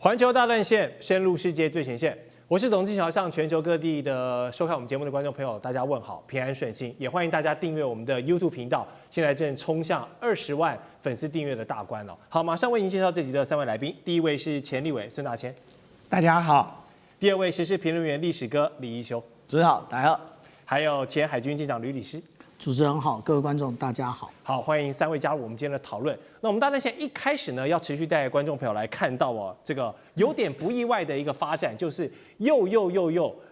環球大斷線，深入世界最前線。我是董志橋，向全球各地的收看我們節目的觀眾朋友，大家問好，平安順心。也歡迎大家訂閱我們的 YouTube 頻道，現在正衝向20萬粉絲訂閱的大關哦。好，馬上為您介紹這集的3位來賓。第一位是前立委孫大千，大家好。第二位時事評論員歷史哥李宜修，主持人好，大家好。還有前海軍艦長呂律師。主持人好，各位觀眾大家好。好，歡迎3位加入我們今天的討論。那我們大斷線一開始呢，要持續帶觀眾朋友來看到哦，這個有點不意外的一個發展，就是又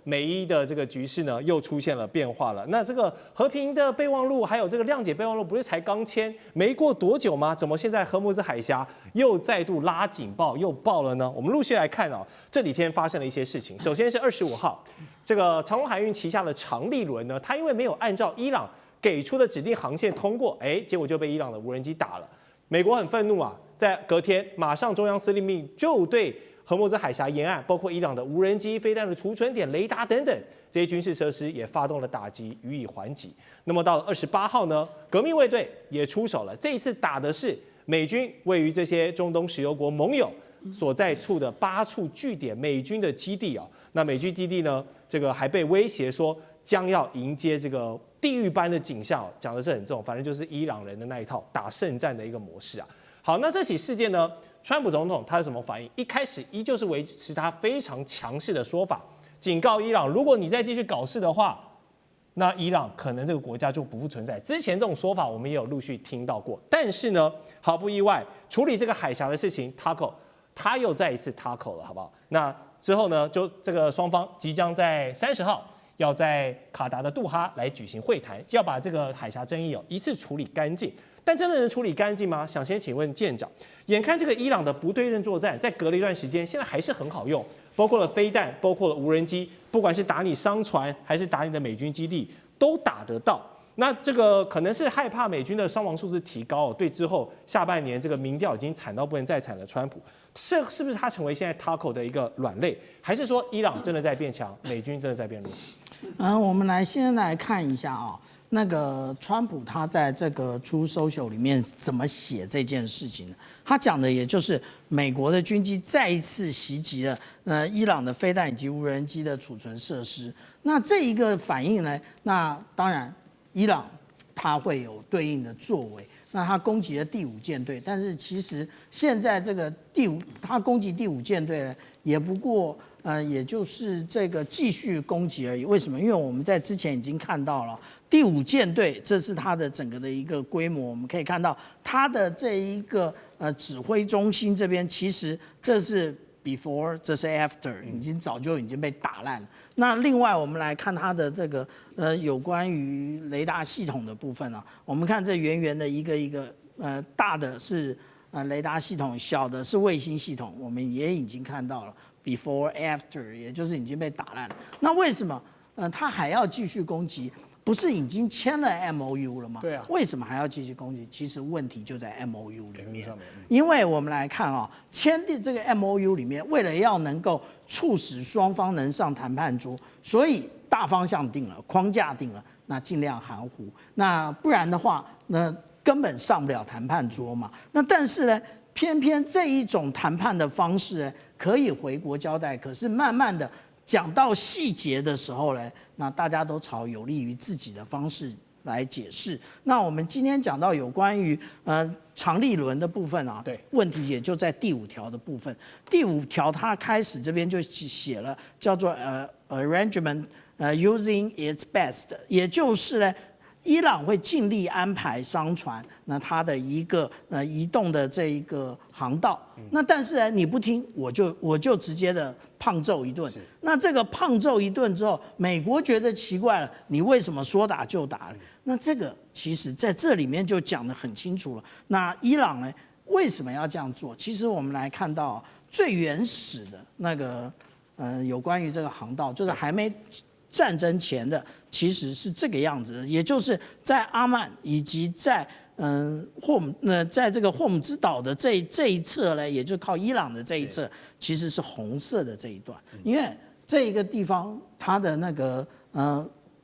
美伊的這個局勢呢又出現了變化了。那這個和平的備忘錄，還有這個諒解備忘錄，不是才剛簽沒過多久嗎？怎麼現在荷姆茲海峽又再度拉警報，又爆了呢？我們陸續來看哦，這幾天發生了一些事情。首先是25號，這個長榮海運旗下的長利輪呢，它因為沒有按照伊朗給出的指定航線通過，結果就被伊朗的無人機打了。美國很憤怒啊，在隔天馬上中央司令部就對荷姆茲海峽沿岸，包括伊朗的無人機、飛彈的儲存點、雷達等等這些軍事設施也發動了打擊，予以還擊。那麼到了28號呢，革命衛隊也出手了，這一次打的是美軍位於這些中東石油國盟友所在處的8處據點美軍的基地啊。那美軍基地呢，這個還被威脅說將要迎接這個地獄般的景象，講的是很重，反正就是伊朗人的那一套打聖戰的一個模式啊。好，那這起事件呢，川普總統他是什麼反應？一開始依舊是維持他非常強勢的說法，警告伊朗，如果你再繼續搞事的話，那伊朗可能這個國家就不復存在。之前這種說法我們也有陸續聽到過，但是呢，毫不意外，處理這個海峽的事情 ，Taco 他又再一次 Taco 了，好不好？那之後呢，就這個雙方即將在30號。要在卡達的杜哈來舉行會談，要把這個海峽爭議一次處理乾淨。但真的能處理乾淨嗎？想先請問艦長，眼看這個伊朗的不對稱作戰，在隔了一段時間，現在還是很好用，包括了飛彈，包括了無人機，不管是打你商船，還是打你的美軍基地，都打得到。那這個可能是害怕美軍的傷亡數字提高，對之後下半年這個民調已經慘到不能再慘的川普，是不是他成為現在 Taco 的一個軟肋，還是說伊朗真的在變強，美軍真的在變弱？我們先來看一下啊，那個川普他在這個 Truth Social 裡面怎麼寫這件事情呢？他講的也就是美國的軍機再一次襲擊了伊朗的飛彈以及無人機的儲存設施。那這一個反應呢，那當然伊朗它會有對應的作為。那他攻擊了第5艦隊，但是其實現在這個他攻擊第5艦隊呢，也不過也就是這個繼續攻擊而已。為什麼？因為我們在之前已經看到了第5艦隊，這是它的整個的一個規模。我們可以看到它的這一個指揮中心這邊，其實這是 before， 這是 after， 早就已經被打爛了。那另外我們來看它的這個有關於雷達系統的部分啊，我們看這圓圓的一個大的是雷達系統，小的是衛星系統，我們也已經看到了 before after， 也就是已經被打爛了。那為什麼它還要繼續攻擊？不是已經簽了 MOU 了嗎？對啊，為什麼還要繼續攻擊？其實問題就在 MOU 裡面，因為我們來看啊，簽訂這個 MOU 裡面，為了要能夠促使雙方能上談判桌，所以大方向定了，框架定了，那盡量含糊，那不然的話，那根本上不了談判桌嘛。那但是呢，偏偏這一種談判的方式呢，可以回國交代，可是慢慢的講到細節的時候呢，那大家都朝有利於自己的方式來解釋。那我們今天講到有關於長利輪的部分啊，對，問題也就在第5條的部分。第5條它開始這邊就寫了叫做arrangement using its best， 也就是呢，伊朗會盡力安排商船，那它的一個移動的這一個航道。那但是呢，你不聽，我就直接的胖揍一頓。那這個胖揍一頓之後，美國覺得奇怪了，你為什麼說打就打了？那這個其實在這裡面就講得很清楚了。那伊朗呢，為什麼要這樣做？其實我們來看到最原始的那個有關於這個航道，就是還沒戰爭前的，其實是這個樣子的，也就是在阿曼以及在在這個霍姆茲島的這一側呢，也就靠伊朗的這一側，其實是紅色的這一段，因為這一個地方它的那個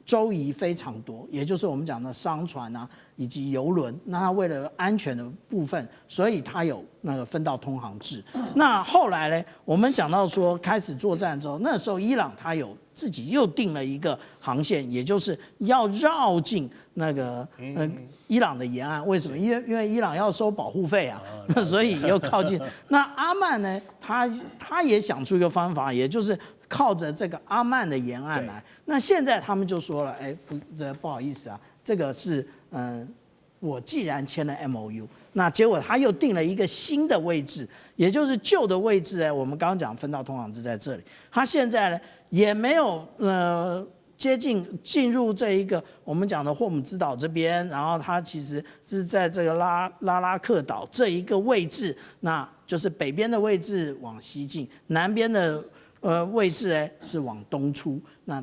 洲夷非常多，也就是我們講的商船啊，以及油輪。那他為了安全的部分，所以他有那個分道通航制。那後來呢，我們講到說開始作戰之後，那時候伊朗他有自己又定了一個航線，也就是要繞進那個伊朗的沿岸。為什麼？因為伊朗要收保護費啊，那所以又靠近。那阿曼呢，他也想出一個方法，也就是靠着這個阿曼的沿岸來。那現在他們就說了，哎，不好意思啊，這個是我既然簽了 MOU， 那結果他又定了一個新的位置，也就是舊的位置我們剛剛講分道通航制在這裡，他現在呢也沒有進入這一個我們講的霍姆茲島這邊，然後他其實是在這個拉克島這一個位置，那就是北邊的位置往西進，南邊的位置是往東出，那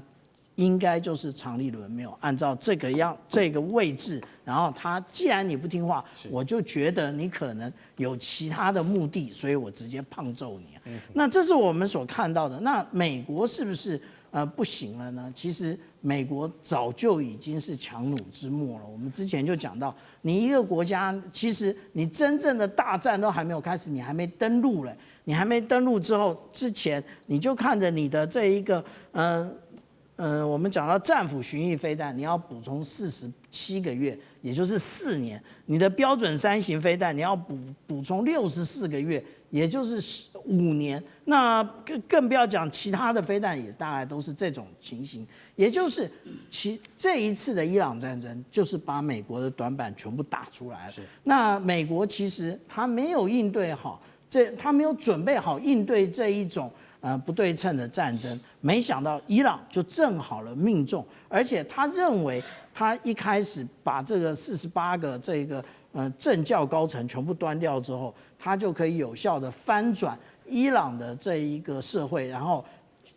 應該就是常立倫沒有按照這個位置，然後他既然你不聽話，我就覺得你可能有其他的目的，所以我直接胖揍你。那這是我們所看到的。那美國是不是不行了呢？其實美國早就已經是强弩之末了。我們之前就講到，你一個國家，其實你真正的大戰都還沒有開始，你還沒登陸了，你還沒登陸之前，你就看着你的這一個我們講到戰斧巡弋飛彈，你要補充47個月，也就是4年；你的標準3型飛彈，你要補充64個月，也就是5年。那更不要講其他的飛彈，也大概都是這種情形。也就是這一次的伊朗戰爭，就是把美國的短板全部打出來了。那美國其實他沒有應對好，他沒有準備好應對這一種不對稱的戰爭，沒想到伊朗就正好了命中，而且他認為他一開始把這個48個這個政教高層全部端掉之後，他就可以有效的翻轉伊朗的這一個社會，然後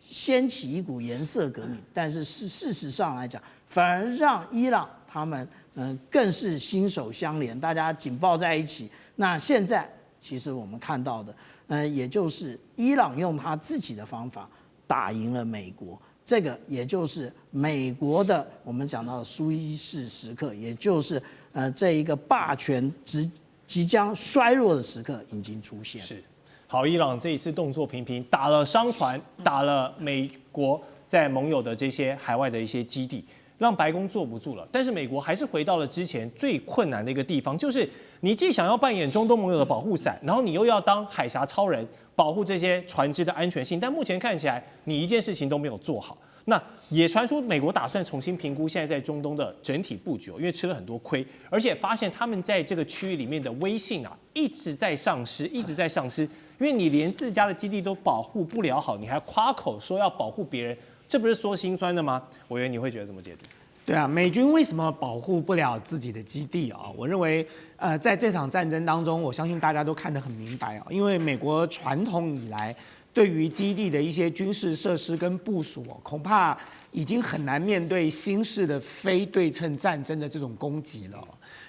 掀起一股顏色革命。但是事實上來講，反而讓伊朗他們更是心手相連，大家緊抱在一起。那現在其實我們看到的。也就是伊朗用他自己的方法打贏了美國，這個也就是美國的我們講到的蘇伊士時刻，也就是這一個霸權即將衰弱的時刻已經出現。是，好，伊朗這一次動作頻頻，打了商船，打了美國在盟友的這些海外的一些基地，讓白宮坐不住了。但是美國還是回到了之前最困難的一個地方，就是你既想要扮演中東盟友的保護傘，然后你又要當海峽超人，保護這些船只的安全性。但目前看起來，你一件事情都沒有做好。那也傳出美國打算重新評估現在在中東的整體布局，因為吃了很多虧，而且發現他們在這個區域裡面的威信一直在喪失，一直在喪失。因為你連自家的基地都保護不了好，你還誇口說要保護別人，這不是說心酸的嗎？委員，你會覺得怎麼解讀？對啊，美軍為什麼保護不了自己的基地啊？我認為，在這場戰爭當中，我相信大家都看得很明白啊。因為美國傳統以來對於基地的一些軍事設施跟部署，恐怕已經很難面對新式的非對稱戰爭的這種攻擊了。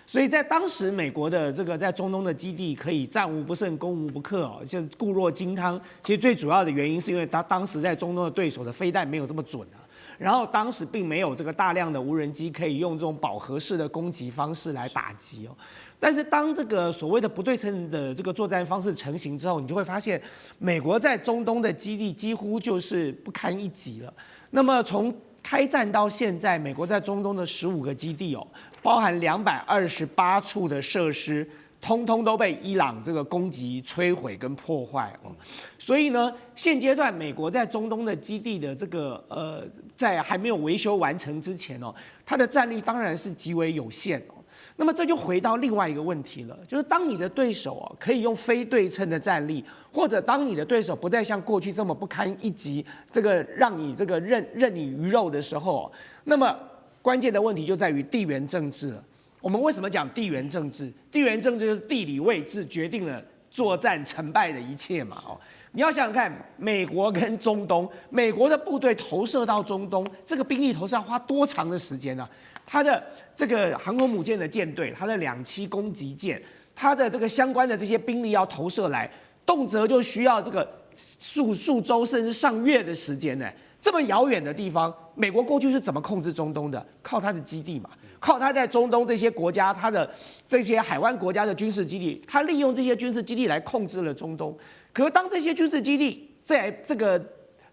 所以在當時，美國的這個在中東的基地可以戰無不勝、攻無不克哦，就是固若金湯。其實最主要的原因是因為他當時在中東的對手的飛彈沒有這麼準啊。然後當時並沒有這個大量的無人機可以用這種飽和式的攻擊方式來打擊哦。但是當這個所謂的不對稱的這個作戰方式成型之後，你就會發現，美國在中東的基地幾乎就是不堪一擊了。那麼從開戰到現在，美國在中東的15個基地哦，包含228處的設施，通通都被伊朗這個攻擊、摧毀跟破壞哦。所以呢，現階段美國在中東的基地的這個在還沒有維修完成之前哦，它的戰力當然是極為有限哦。那麼這就回到另外一個問題了，就是當你的對手哦可以用非對稱的戰力，或者當你的對手不再像過去這麼不堪一擊，這個讓你這個任你魚肉的時候，那麼關鍵的問題就在於地緣政治了。我們為什麼講地緣政治？地緣政治就是地理位置決定了作戰成敗的一切嘛。哦，你要想想看，美國跟中東，美國的部队投射到中東，這个兵力投射要花多長的時間呢？它的這個航空母艦的艦隊，它的2棲攻擊艦，它的這個相關的這些兵力要投射來，動輒就需要這個數周甚至上月的時間呢。這麼遙遠的地方，美國過去是怎麼控制中東的？靠它的基地嘛。靠他在中東這些國家，他的這些海灣國家的軍事基地，他利用這些軍事基地來控制了中東。可是當這些軍事基地在這個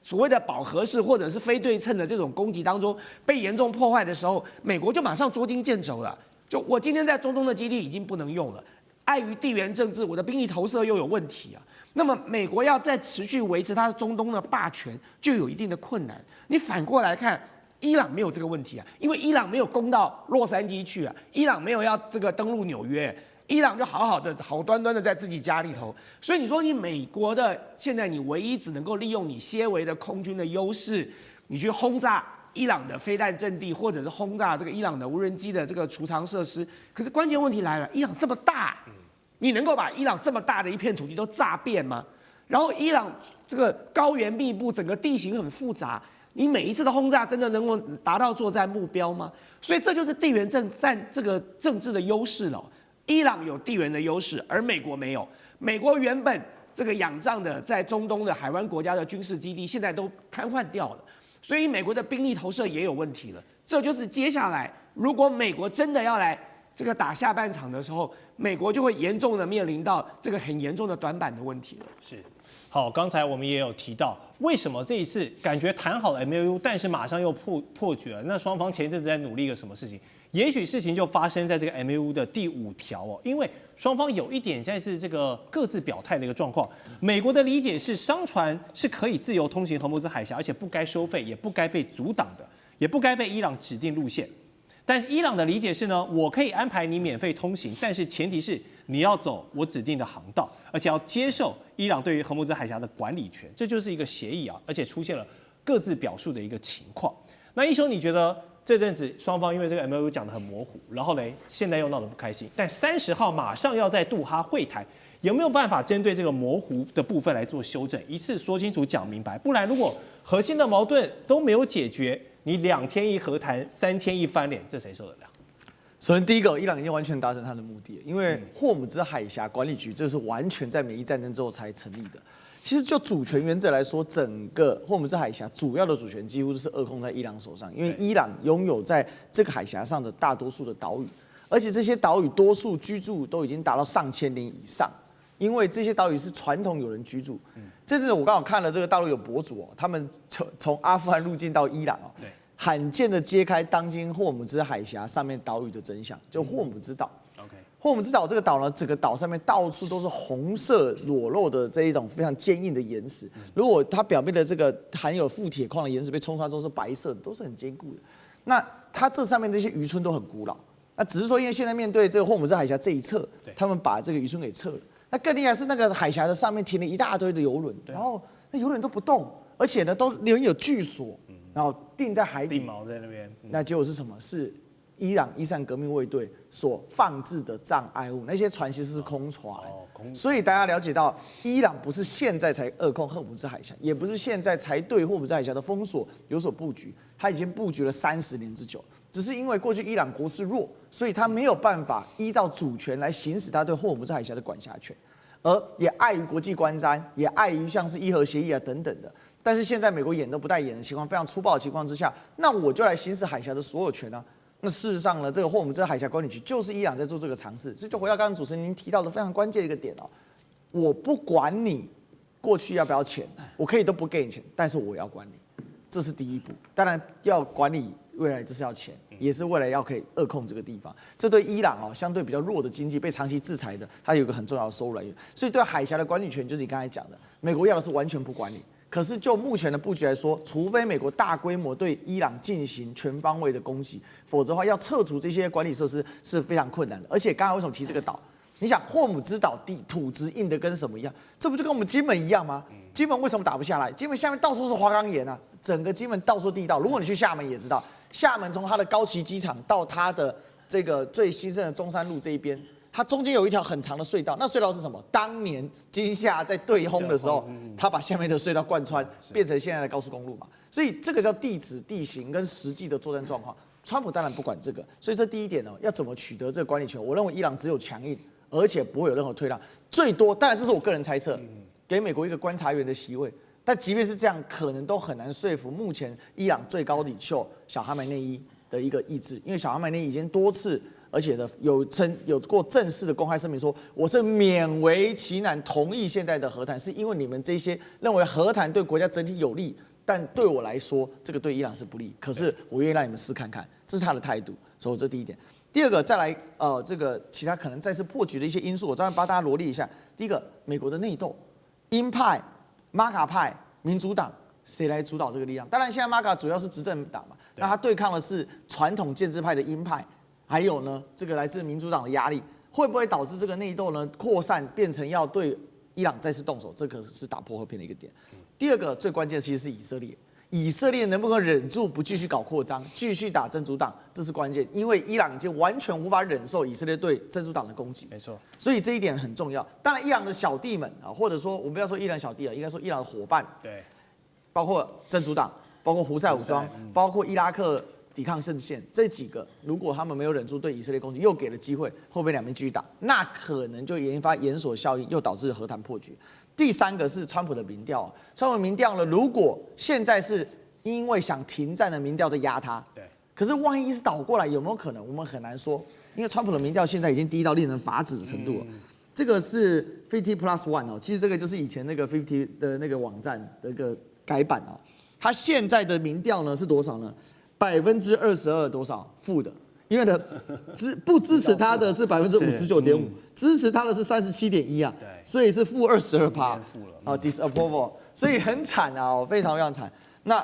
所謂的飽和式或者是非對稱的這種攻擊當中被嚴重破壞的時候，美國就馬上捉襟見肘了。就我今天在中東的基地已經不能用了，礙於地緣政治，我的兵力投射又有問題啊。那麼美國要再持續維持它的中東的霸權，就有一定的困難。你反過來看，伊朗沒有這個問題啊，因為伊朗沒有攻到洛杉磯去啊，伊朗沒有要這個登陸紐約，伊朗就好好的、好端端的在自己家裡頭。所以你說你美國的現在你唯一只能夠利用你些微的空軍的優勢，你去轟炸伊朗的飛彈陣地，或者是轟炸這個伊朗的無人機的這個儲藏設施。可是關鍵問題來了，伊朗這麼大。你能夠把伊朗這麼大的一片土地都炸遍嗎？然後伊朗這個高原密布，整個地形很複雜，你每一次的轟炸真的能夠達到作戰目標嗎？所以這就是地緣戰這個政治的優勢了。伊朗有地緣的優勢，而美國沒有。美國原本這個仰仗的在中東的海灣國家的軍事基地，現在都癱瘓掉了，所以美國的兵力投射也有問題了。這就是接下來如果美國真的要來這個打下半場的時候，美國就會嚴重的面臨到這個很嚴重的短板的問題了。是，好，剛才我們也有提到，為什麼這一次感覺談好了 MOU， 但是馬上又破局了？那雙方前一陣子在努力一個什麼事情？也許事情就發生在這個 MOU 的第5條哦，因為雙方有一點現在是這個各自表態的一個狀況。美國的理解是，商船是可以自由通行荷姆茲海峽，而且不該收費，也不該被阻擋的，也不該被伊朗指定路線。但是伊朗的理解是呢，我可以安排你免費通行，但是前提是你要走我指定的航道，而且要接受伊朗对於荷姆茲海峽的管理權，這就是一個協議啊，而且出現了各自表述的一個情況。那一休，你覺得這陣子雙方因為這個 MOU 講得很模糊，然後呢，現在又鬧得不開心，但30號馬上要在杜哈會談，有沒有辦法針對這個模糊的部分來做修正，一次說清楚講明白？不然如果核心的矛盾都沒有解決，你2天一和談，3天一翻臉，這誰受得了？首先，第一個，伊朗已經完全達成他的目的了，因為霍姆茲海峽管理局這是完全在美伊戰爭之後才成立的。其實就主權原則來說，整個霍姆茲海峽主要的主權幾乎都是扼控在伊朗手上，因為伊朗擁有在這個海峽上的大多數的島嶼，而且這些島嶼多數居住都已經達到上千年以上，因為這些島嶼是傳統有人居住。這陣子我剛好看了這個大陸有博主哦，他們從阿富汗入境到伊朗哦，罕見的揭開當今霍姆茲海峽上面島嶼的真相，就霍姆茲島。霍姆茲島這個島呢，整個島上面到處都是紅色裸露的這一種非常堅硬的岩石。如果它表面的這個含有富鐵礦的岩石被沖刷之後是白色的，都是很堅固的。那它這上面這些漁村都很古老，那只是說因為現在面對這個霍姆茲海峽這一側，他們把這個漁村給撤了。那更厲害是那個海峽的上面停了一大堆的遊輪，然後那遊輪都不動，而且呢都裡面有巨鎖，然後定在海底。定錨在那邊。那結果是什麼？是伊朗伊斯蘭革命衛隊所放置的障礙物，那些船其實是空船。所以大家了解到，伊朗不是現在才扼控霍姆茲海峽，也不是現在才對霍姆茲海峽的封鎖有所布局，他已經布局了30年之久。只是因為過去伊朗國勢弱，所以他沒有辦法依照主權來行使他對霍姆茲海峽的管轄權，而也礙於國際觀瞻，也礙於像是伊核協議啊等等的。但是現在美國眼都不帶眼的情況，非常粗暴的情況之下，那我就來行使海峽的所有權啊。那事實上呢，這個霍姆茲海峽管理局就是伊朗在做這個嘗試。這就回到剛剛主持人您提到的非常關鍵的一個點哦，我不管你過去要不要錢，我可以都不給你錢，但是我要管你，這是第一步。當然要管理未來就是要錢，也是未來要可以扼控這個地方。這對伊朗哦相對比較弱的經濟被長期制裁的，它有一個很重要的收入来源。所以對海峽的管理權，就是你剛才講的，美國要的是完全不管你。可是就目前的布局來說，除非美國大規模對伊朗進行全方位的攻擊，否則的話要撤除這些管理設施是非常困難的。而且剛才為什麼提這個島？你想霍姆茲島地土質硬的跟什麼一樣？這不就跟我們金門一樣嗎？金門為什麼打不下來？金門下面到處是花崗岩啊，整個金門到處地道。如果你去廈門也知道，廈門從它的高崎機場到它的這個最興盛的中山路這一邊，它中間有一條很長的隧道，那隧道是什麼？當年金廈在對轟的時候，他把下面的隧道貫穿，變成現在的高速公路嘛。所以這個叫地質、地形跟實際的作戰狀況。川普當然不管這個，所以這第一點呢，要怎麼取得這個管理權？我認為伊朗只有強硬，而且不會有任何退讓，最多當然這是我個人猜測，給美國一個觀察員的席位。但即便是這樣，可能都很難說服目前伊朗最高領袖小哈梅內伊的一個意志，因為小哈梅內已經多次，而且有過正式的公開聲明說，我是勉為其難同意現在的和談，是因為你們這些認為和談對國家整體有利，但對我來說，這個對伊朗是不利。可是我願意讓你們試看看，這是他的態度。所以這第一點。第二個，再來這個其他可能再次破局的一些因素，我再幫大家羅列一下。第一個，美國的內鬥，鷹派、馬卡派、民主黨。誰來主導這個力量？當然，現在馬卡主要是執政黨嘛，那他對抗的是傳統建制派的鷹派，還有呢，這個來自民主黨的壓力，會不會導致這個內鬥呢擴散，變成要對伊朗再次動手？這個是打破和平的一個點。第二個最關鍵的其實是以色列，以色列能不能忍住不繼續搞擴張，繼續打真主黨，這是關鍵，因為伊朗已經完全無法忍受以色列對真主黨的攻擊。沒錯，所以這一點很重要。當然，伊朗的小弟們啊，或者說我們不要說伊朗小弟啊，應該說伊朗的夥伴，對。包括真主黨，包括胡塞武裝，包括伊拉克抵抗陣線這幾個，如果他們沒有忍住對以色列攻擊，又給了機會，後邊兩邊繼續打，那可能就研發連鎖效應，又導致和談破局。第三個是川普的民調，川普民調呢，如果現在是因為想停戰的民調在壓他，對，可是萬一是倒過來，有沒有可能？我們很難說，因為川普的民調現在已經低到令人髮指的程度了。這個是 50+1 哦，其實這個就是以前那個50的那個網站的一個改版啊，他現在的民調呢是多少呢？22%多少負的，因為不支持他的是59.5%，支持他的是37.1%啊，所以是負22%啊 ，disapproval， 所以很慘啊，非常非常慘。那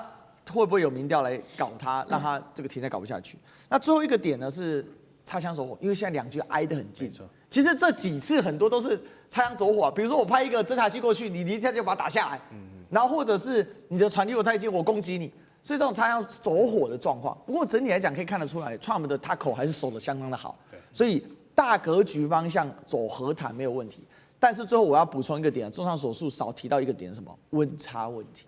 會不會有民調來搞他，讓他這個題材搞不下去？那最後一個點呢是擦槍走火，因為現在兩軍挨得很近。其實這幾次很多都是擦槍走火啊，比如說我派一個偵察機過去，你一下就把它打下來。然後或者是你的船離我太近，我攻擊你，所以這種擦槍走火的狀況。不過整體來講可以看得出來 ，Trump 的 tackle 還是守得相當的好。所以大格局方向走和談沒有問題。但是最後我要補充一個點，綜上所述少提到一個點是什麼？溫差問題。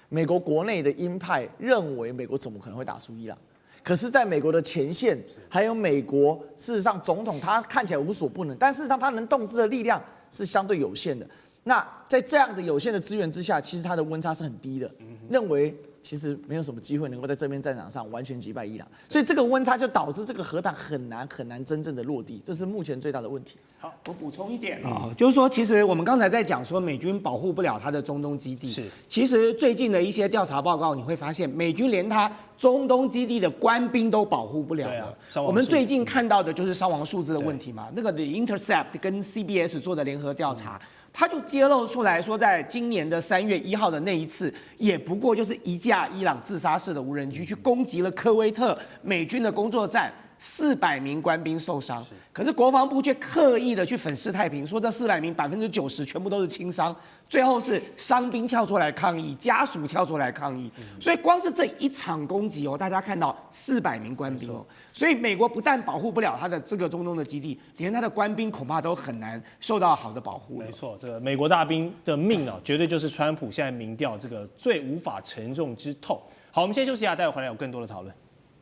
美國國內的鷹派認為美國怎麼可能會打輸伊朗？可是在美國的前線，還有美國事實上總統他看起來無所不能，但事實上他能動之的力量是相對有限的。那在這樣的有限的資源之下，其實它的溫差是很低的，認為其實沒有什麼機會能夠在這邊戰場上完全擊敗伊朗，所以這個溫差就導致這個和談很難真正的落地，這是目前最大的問題。好，我補充一點啊，就是說，其實我們剛才在講說美軍保護不了他的中東基地，是，其實最近的一些調查報告你會發現，美軍連他中東基地的官兵都保護不了了。我們最近看到的就是傷亡數字的問題嘛，那個 The Intercept 跟 CBS 做的聯合調查。他就揭露出來說，在今年的3月1號的那一次，也不過就是一架伊朗自殺式的無人機去攻擊了科威特美軍的工作站，400名官兵受傷。可是國防部卻刻意的去粉飾太平，說這400名90%全部都是輕傷。最後是傷兵跳出來抗議，家屬跳出來抗議，所以光是這一場攻擊哦，大家看到400名官兵哦，所以美國不但保護不了他的這個中東的基地，連他的官兵恐怕都很難受到好的保護。沒錯，這個美國大兵的命啊，絕對就是川普現在民調這個最無法承重之痛。好，我們先休息一下，待會回來有更多的討論。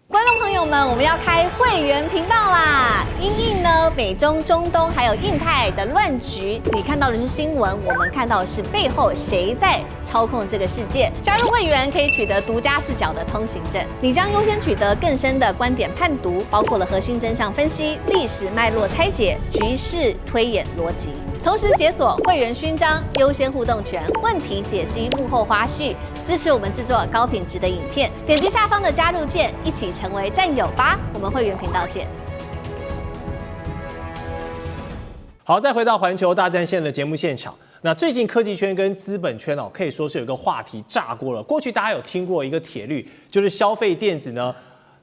觀眾朋友們，我們要開會員頻道啦！因應呢美中、中東還有印太的亂局，你看到的是新聞，我們看到的是背後誰在操控這個世界。加入會員可以取得獨家視角的通行證，你將優先取得更深的觀點判讀，包括了核心真相分析、歷史脈絡拆解、局勢推演邏輯。同時解鎖會員勳章、優先互動權、問題解析、幕後花絮，支持我們制作高品質的影片。點擊下方的加入鍵，一起成為戰友吧！我們會員頻道見。好，再回到環球大戰線的節目現場。那最近科技圈跟資本圈哦，可以說是有一個話題炸鍋了。過去大家有聽過一個鐵律，就是消費電子呢，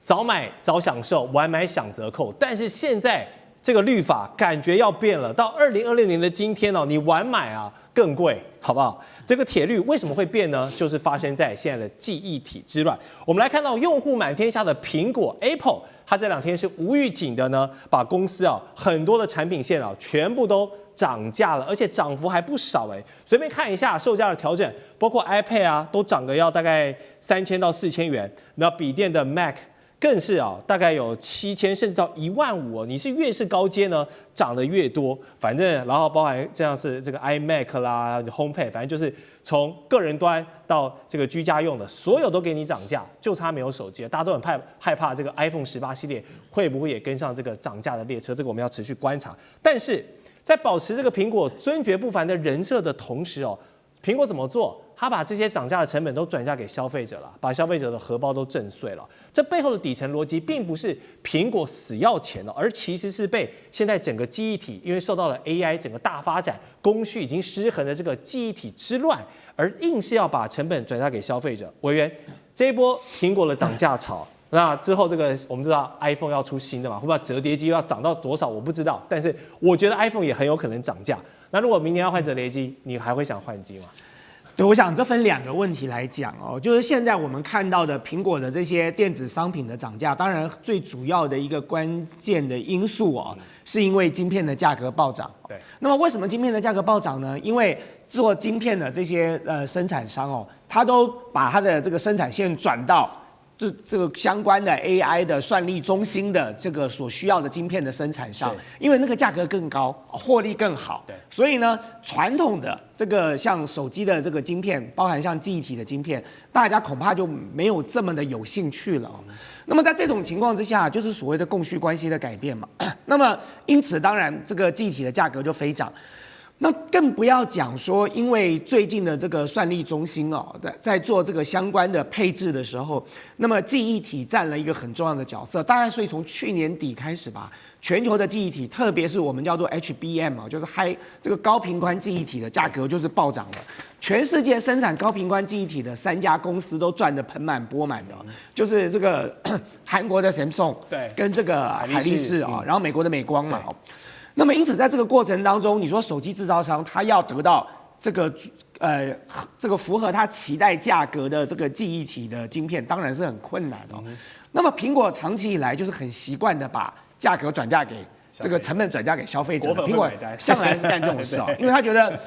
早買早享受，晚買享折扣。但是現在這個律法感覺要變了，到2026年的今天哦，你晚買啊更貴，好不好？這個鐵律為什麼會變呢？就是發生在現在的記憶體之亂。我們來看到用戶滿天下的蘋果 Apple， 它這2天是無預警的呢，把公司啊很多的產品線啊全部都漲價了，而且漲幅還不少哎。隨便看一下售價的調整，包括 iPad 啊都漲個要大概3000到4000元，那筆電的 Mac 更是大概有7000甚至到15000，你是越是高階呢，漲得越多。反正然後包含这樣是这個 iMac 啦、HomePad， 反正就是從個人端到這個居家用的，所有都給你漲價，就差沒有手機了。大家都很害怕這個 iPhone 18系列會不會也跟上這個漲價的列車，這個我們要持續觀察。但是在保持這個蘋果尊爵不凡的人設的同時蘋果怎麼做？他把這些漲價的成本都轉嫁給消費者了，把消費者的荷包都震碎了。這背後的底層邏輯並不是蘋果死要錢而其實是被現在整個記憶體因為受到了 AI 整個大發展，供需已經失衡的這個記憶體之亂，而硬是要把成本轉嫁給消費者。委員，這一波蘋果的漲價潮，那之後這個我們知道 iPhone 要出新的嘛，會不會折疊機要漲到多少我不知道，但是我覺得 iPhone 也很有可能漲價。那如果明年要換折疊機，你還會想換機嗎？对，我想這分2個問題來講就是現在我們看到的蘋果的這些電子商品的漲價，當然最主要的一個關鍵的因素是因為晶片的價格暴漲。對，那麼為什麼晶片的價格暴漲呢？因為做晶片的這些生產商他都把他的這個生產線轉到這個相關的 AI 的算力中心的這個所需要的晶片的生產上，因為那個價格更高，獲利更好。對，所以呢，傳統的這個像手機的這個晶片，包含像記憶體的晶片，大家恐怕就沒有這麼的有興趣了。那麼在這種情況之下，就是所謂的供需關係的改變嘛。那麼因此，當然這個記憶體的價格就飛漲。那更不要講說，因為最近的這個算力中心在做這個相關的配置的時候，那麼記憶體佔了一個很重要的角色。大概所以從去年底開始吧，全球的記憶體，特別是我們叫做 HBM 就是這個高頻寬記憶體的價格就是暴漲了。全世界生產高頻寬記憶體的3家公司都賺得盆滿缽滿的，就是這個韓國的 Samsung， 對，跟這個海力士然後美國的美光嘛。那麼，因此，在這個過程當中，你說手機製造商他要得到這個符合他期待價格的這個記憶體的晶片，當然是很困難的。那麼，蘋果長期以來就是很習慣的把價格轉嫁給這個成本轉嫁給消費者。蘋果向來是幹這種事因為他覺得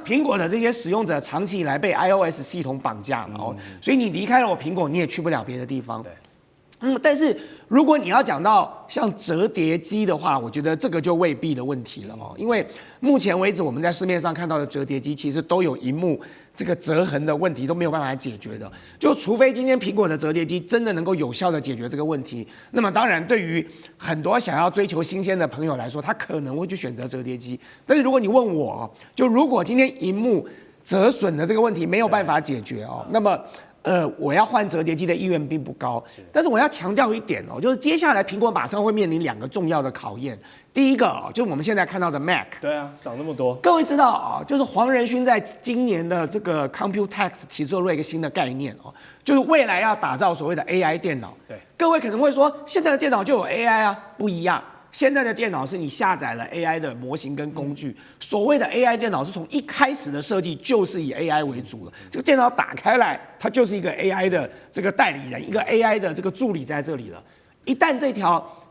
蘋果的這些使用者長期以來被 iOS 系統綁架嘛，所以你離開了我蘋果，你也去不了別的地方。但是如果你要講到像折疊機的話，我覺得這個就未必的問題了因為目前為止我們在市面上看到的折疊機其實都有螢幕這個折痕的問題都沒有辦法解決的，就除非今天蘋果的折疊機真的能夠有效的解決這個問題，那麼當然對於很多想要追求新鮮的朋友來說，他可能會去選擇折疊機。但是如果你問我，就如果今天螢幕折損的這個問題沒有辦法解決那麼我要換折疊機的意願並不高，但是我要強調一點就是接下來蘋果馬上會面臨2個重要的考驗。第一個就是我們現在看到的 Mac， 對啊，漲那麼多。各位知道就是黃仁勳在今年的這個 Computex 提出了一個新的概念就是未來要打造所謂的 AI 電腦。對，各位可能會說，現在的電腦就有 AI 不一樣。現在的電腦是你下載了 AI 的模型跟工具，所謂的 AI 電腦是從一開始的設計就是以 AI 為主了。這個電腦打開來，它就是一個 AI 的這個代理人，一個 AI 的這個助理在這裡了。一旦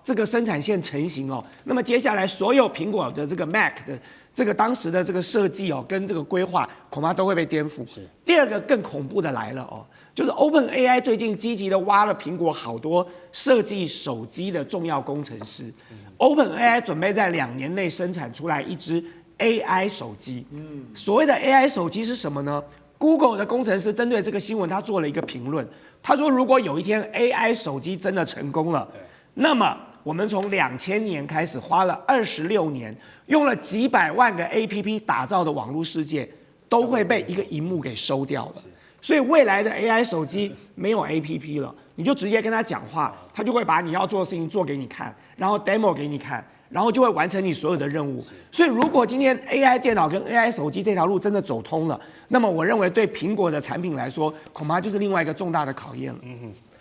這個生產線成型那麼接下來所有蘋果的這個 Mac 的這個當時的這個設計跟這個規劃恐怕都會被顛覆。第二個更恐怖的來了就是 OpenAI 最近積極的挖了蘋果好多設計手機的重要工程師。OpenAI 準備在2年內生產出來一支 AI 手機。所謂的 AI 手機是什麼呢？ Google 的工程師針對這個新聞，他做了一個評論。他說，如果有一天 AI 手機真的成功了，那麼我們從2000年開始花了26年，用了幾百萬個 APP 打造的網絡世界，都會被一個螢幕給收掉了。所以未來的 AI 手機沒有 APP 了，你就直接跟他講話，他就會把你要做的事情做給你看，然後 demo 給你看，然後就會完成你所有的任務。所以如果今天 AI 電腦跟 AI 手機這條路真的走通了，那麼我認為對蘋果的產品來說，恐怕就是另外一個重大的考驗了。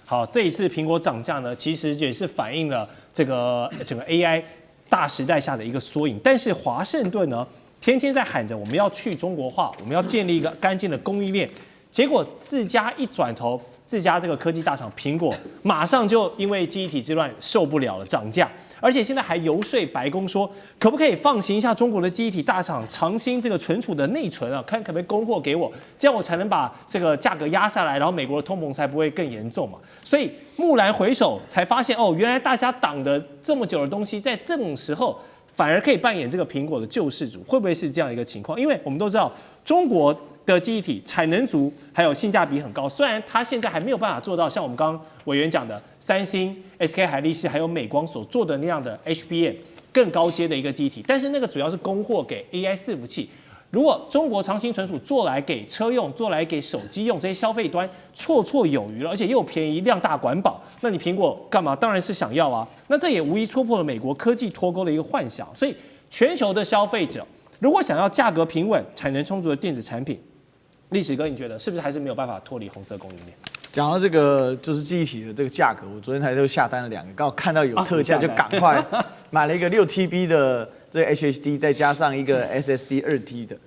好，這一次蘋果漲價呢，其實也是反映了這個整個 AI 大時代下的一個縮影。但是華盛頓呢，天天在喊着我們要去中國化，我們要建立一個乾淨的供應鏈。結果自家一轉頭，自家這個科技大廠蘋果馬上就因為記憶體之亂受不了了，漲價，而且現在還游說白宮說，可不可以放行一下中國的記憶體大廠長興這個存儲的內存啊，看可不可以供貨給我，這樣我才能把這個價格壓下來，然後美國的通膨才不會更嚴重嘛。所以驀然回首才發現，哦，原來大家擋的這麼久的東西，在這種時候反而可以扮演這個蘋果的救世主，會不會是這樣一個情況？因為我們都知道中國的記憶體產能足，還有性價比很高。雖然它現在還沒有辦法做到像我們剛剛委員講的，三星、SK 海力士還有美光所做的那樣的 HBM 更高階的一個記憶體，但是那個主要是供貨給 AI 伺服器。如果中國長興存儲做來給車用，做來給手機用，這些消費端綽綽有餘了，而且又便宜、量大管飽，那你蘋果幹嘛？當然是想要啊。那這也無疑戳破了美國科技脫鈎的一個幻想。所以全球的消費者如果想要價格平穩、產能充足的電子產品，歷史哥，你覺得是不是還是沒有辦法脫離紅色供應鏈？講到這個就是記憶體的這個價格，我昨天才就下單了2個，剛好看到有特價就趕快買了一個6TB 的這個 HDD， 再加上一個 SSD 2T 的。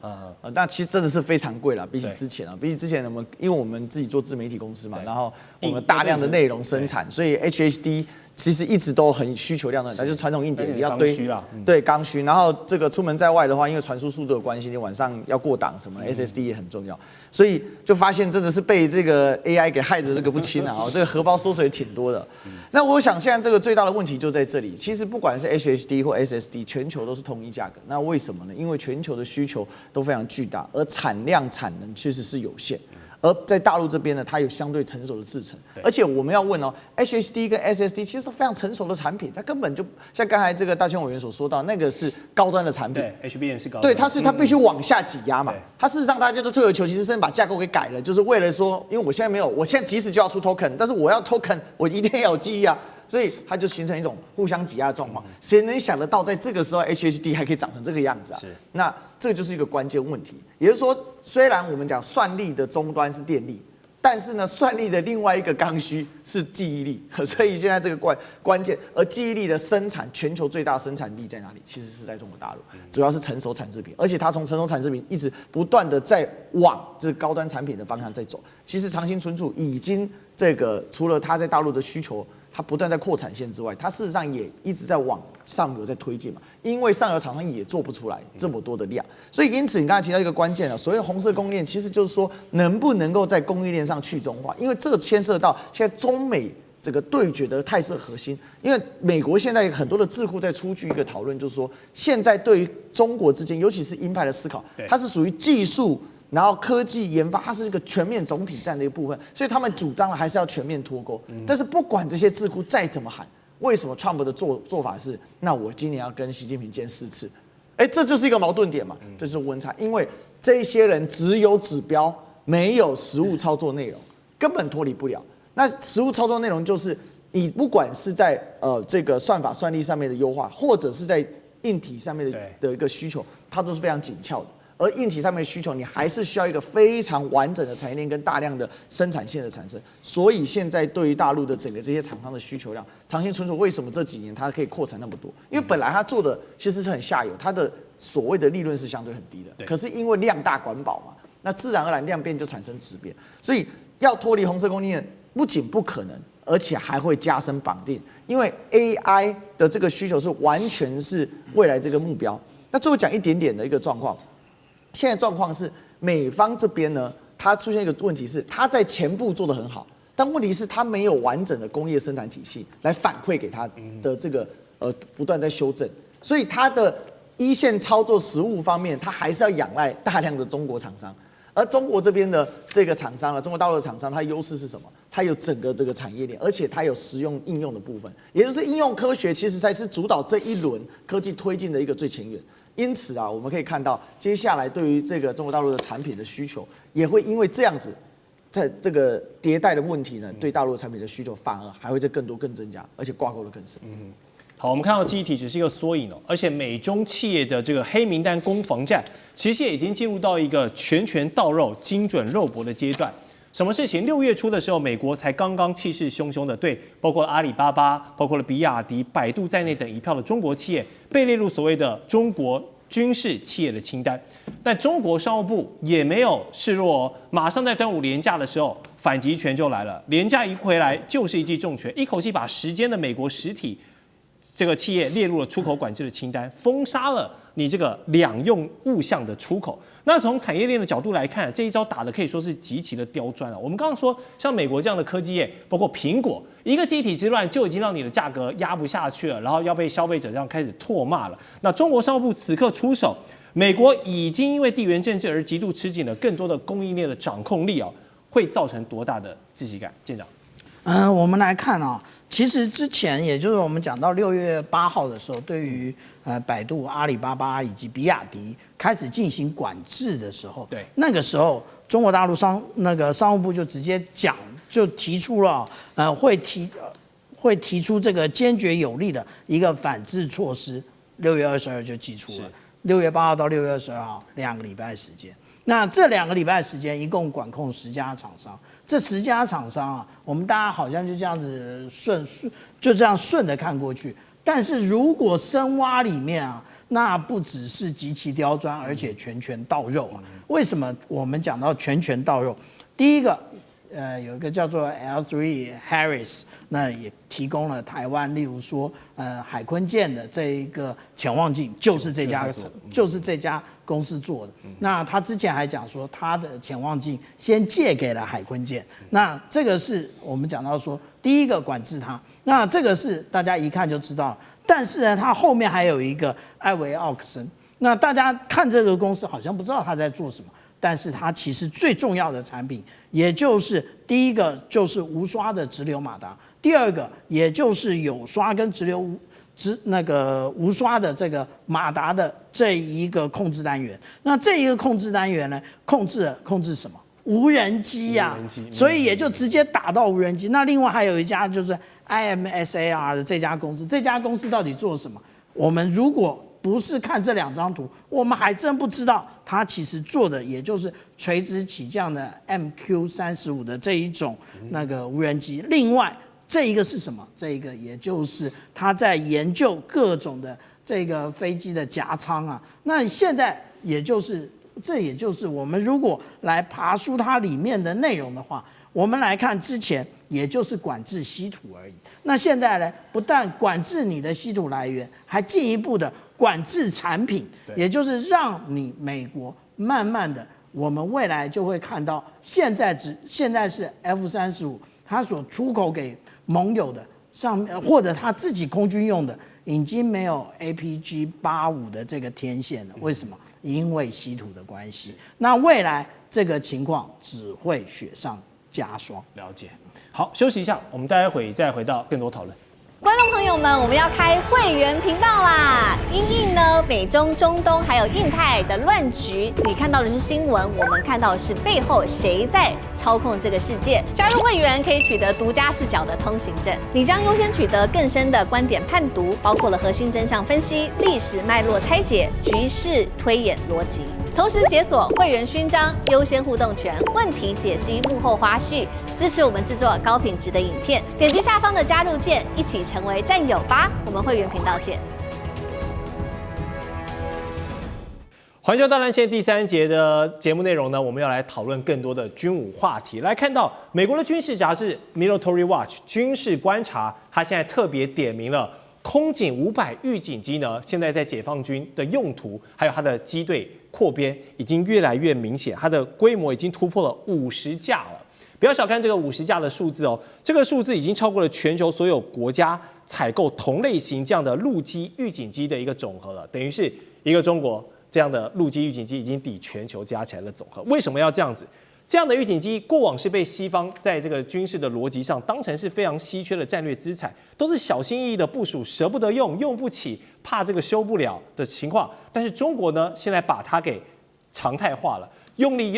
但其實真的是非常貴了，比起之前啊，比起之前因為我們自己做自媒體公司嘛，然後我們大量的內容生產，所以 HDD 其實一直都很需求量的，那就是傳統硬碟你要堆，对，刚需。然后这个出门在外的话，因為傳輸速度的關係，你晚上要過檔什麼 ，SSD 也很重要，所以就發現真的是被這個 AI 給害的這個不輕啊！這個荷包縮水挺多的。那我想現在這個最大的問題就在這裡，其實不管是 HDD 或 SSD， 全球都是統一價格。那為什麼呢？因為全球的需求都非常巨大，而產量產能確實是有限。而在大陸這邊呢，它有相對成熟的製程，而且我們要問哦 ，HDD 跟 SSD 其實是非常成熟的產品，它根本就像剛才這個大千委員所說到，那個是高端的產品，對 ，HBM 是高端，對，它必須往下擠壓嘛，它事實上大家就退而求其次，甚至把架構給改了，就是為了說，因為我現在沒有，我現在即使就要出 token， 但是我要 token， 我一定要有記憶啊。所以它就形成一種互相擠壓的狀況。誰能想得到，在這個時候 HDD 還可以長成這個樣子啊？是。那這個就是一個關鍵問題。也就是說，雖然我們講算力的終端是電力，但是呢，算力的另外一個剛需是記憶力。所以現在這個關鍵，而記憶力的生產，全球最大生產力在哪裡？其實是在中國大陸，主要是成熟產製品。而且它從成熟產製品一直不斷的在往這個高端產品的方向在走。其實長興存儲已經這個除了它在大陸的需求，它不斷在擴產線之外，它事實上也一直在往上游在推進嘛，因為上游廠商也做不出來這麼多的量，所以因此你剛才提到一個關鍵啊，所謂紅色供應鏈其實就是說能不能夠在供應鏈上去中化，因為這個牽涉到現在中美這個對決的態勢核心，因為美國現在很多的智庫在出具一個討論，就是說現在對於中國之間，尤其是鷹派的思考，它是屬於技術。然後科技研發，它是一個全面總體戰的一個部分，所以他們主張了還是要全面脫鈎。但是不管這些智庫再怎麼喊，為什麼 Trump 的做法是，那我今年要跟習近平見4次？這就是一個矛盾點嘛，這就是溫差，因為這些人只有指標，沒有實務操作內容，根本脫離不了。那實務操作內容就是，你不管是在這個算法算力上面的優化，或者是在硬體上面的一個需求，它都是非常緊俏的。而硬體上面的需求，你還是需要一個非常完整的產業鏈跟大量的生產線的產生。所以現在對於大陸的整個這些廠商的需求量，長興存儲為什麼這幾年它可以擴產那麼多？因為本來它做的其實是很下游，它的所謂的利潤是相對很低的。可是因為量大管飽嘛，那自然而然量變就產生質變。所以要脫離紅色供應鏈，不僅不可能，而且還會加深綁定。因為 AI 的這個需求是完全是未來這個目標。那最後講一點點的一個狀況。現在狀況是美方這邊呢，它出現一個問題是，它在前部做得很好，但問題是它沒有完整的工業生產體系來反饋給它的這個不斷在修正，所以它的一線操作實務方面，它還是要仰賴大量的中國廠商。而中國這邊的這個廠商呢，中國大陸的廠商，它優勢是什麼？它有整個這個產業鏈，而且它有實用應用的部分，也就是應用科學其實才是主導這一輪科技推進的一個最前沿。因此啊，我們可以看到，接下來對於這個中國大陸的產品的需求，也會因為這樣子，在這個迭代的問題呢，對大陸的產品的需求反而還會再更多、更增加，而且掛鈎的更深。好，我們看到記憶體只是一個縮影哦，而且美中企業的這個黑名單攻防戰，其實也已經進入到一個拳拳到肉、精準肉搏的階段。什麼事情？6月初的時候，美國才剛剛氣勢洶洶的對包括了阿里巴巴、包括了比亞迪、百度在內等一票的中國企業被列入所謂的中國軍事企業的清單。但中國商務部也沒有示弱哦，馬上在端午連假的時候反擊權就來了。連假一回來就是一記重拳，一口氣把10間的美國實體這個企業列入了出口管制的清單，封杀了你這個两用物项的出口。那從產業鏈的角度來看，這一招打得可以說是極其的刁鑽啊。我們剛剛說，像美國這樣的科技業，包括蘋果，一個記憶體之亂就已經讓你的價格壓不下去了，然後要被消費者這樣開始唾罵了。那中國商務部此刻出手，美國已經因為地緣政治而極度吃緊了更多的供應鏈的掌控力啊，會造成多大的窒息感？艦長，我們來看啊。其實之前，也就是我們講到6月8號的時候，對於百度、阿里巴巴以及比亞迪開始進行管制的時候，對，那個時候中國大陸商務部就直接就提出了會提出這個堅決有力的一個反制措施，6月22就寄出了，6月8號到6月22號2個禮拜時間。那這2個禮拜時間，一共管控10家廠商。這10家廠商啊，我們大家好像就這樣子順着看過去。但是如果深挖裡面啊，那不只是極其刁鑽，而且拳拳到肉啊。為什麼我們講到拳拳到肉？第一個，有一個叫做 L3 Harris， 那也提供了台灣，例如說海鯤艦的這一個潛望鏡，就是這家公司做的。那他之前還講說，他的潛望鏡先借給了海鯤艦。那這個是我們講到說，第一個管制它。那這個是大家一看就知道。但是呢，它後面還有一個艾維奧克森。那大家看這個公司好像不知道他在做什麼，但是它其實最重要的產品，也就是第一個就是無刷的直流馬達，第二個也就是有刷跟直流無刷的這個馬達的這一個控制單元。那這一個控制單元呢，控制什麼？無人機呀，所以也就直接打到無人機。那另外還有一家就是 IMSAR 的这家公司，这家公司到底做什麼？我們如果不是看這2張圖，我們還真不知道它其實做的也就是垂直起降的 MQ-35的這一種那個無人機。另外這一個是什麼？這一個也就是他在研究各種的這個飛機的夾艙啊。那現在這也就是我們如果來爬梳它裡面的內容的話，我們來看之前也就是管制稀土而已。那現在呢，不但管制你的稀土來源，還進一步的管制產品，也就是讓你美國慢慢的，我們未來就會看到現在是 F-35，它所出口給盟友的上面，或者他自己空軍用的，已經沒有 APG-85的這個天線了。為什麼？因為稀土的關係。那未來這個情況只會雪上加霜。了解。好，休息一下，我們待會再回到更多討論。觀眾朋友們，我們要開會員頻道啦！因應呢美中、中東還有印太的亂局，你看到的是新聞，我們看到的是背後誰在操控這個世界。加入會員可以取得獨家視角的通行證，你將優先取得更深的觀點判讀，包括了核心真相分析、歷史脈絡拆解、局勢推演邏輯。同時解鎖會員勳章、優先互動權、問題解析、幕後花絮，支持我們制作高品質的影片。點擊下方的加入鍵，一起成為戰友吧！我們會員頻道見。環球大戰線第3節的節目內容呢，我們要來討論更多的軍武話題。來看到美國的軍事雜誌 Military Watch 軍事觀察，它現在特別點名了空警500預警機呢，現在在解放軍的用途，還有它的機隊擴編已經越來越明顯，它的規模已經突破了50架了。不要小看這個50架的數字哦，這個數字已經超過了全球所有國家採購同類型這樣的陸基預警機的一個總和了，等於是一個中國這樣的陸基預警機已經抵全球加起來的總和。為什麼要這樣子？這樣的預警機過往是被西方在這個軍事的邏輯上當成是非常稀缺的戰略資產，都是小心翼翼的部署，捨不得用，用不起，怕這個修不了的情況。但是中國呢，現在把它給常態化了，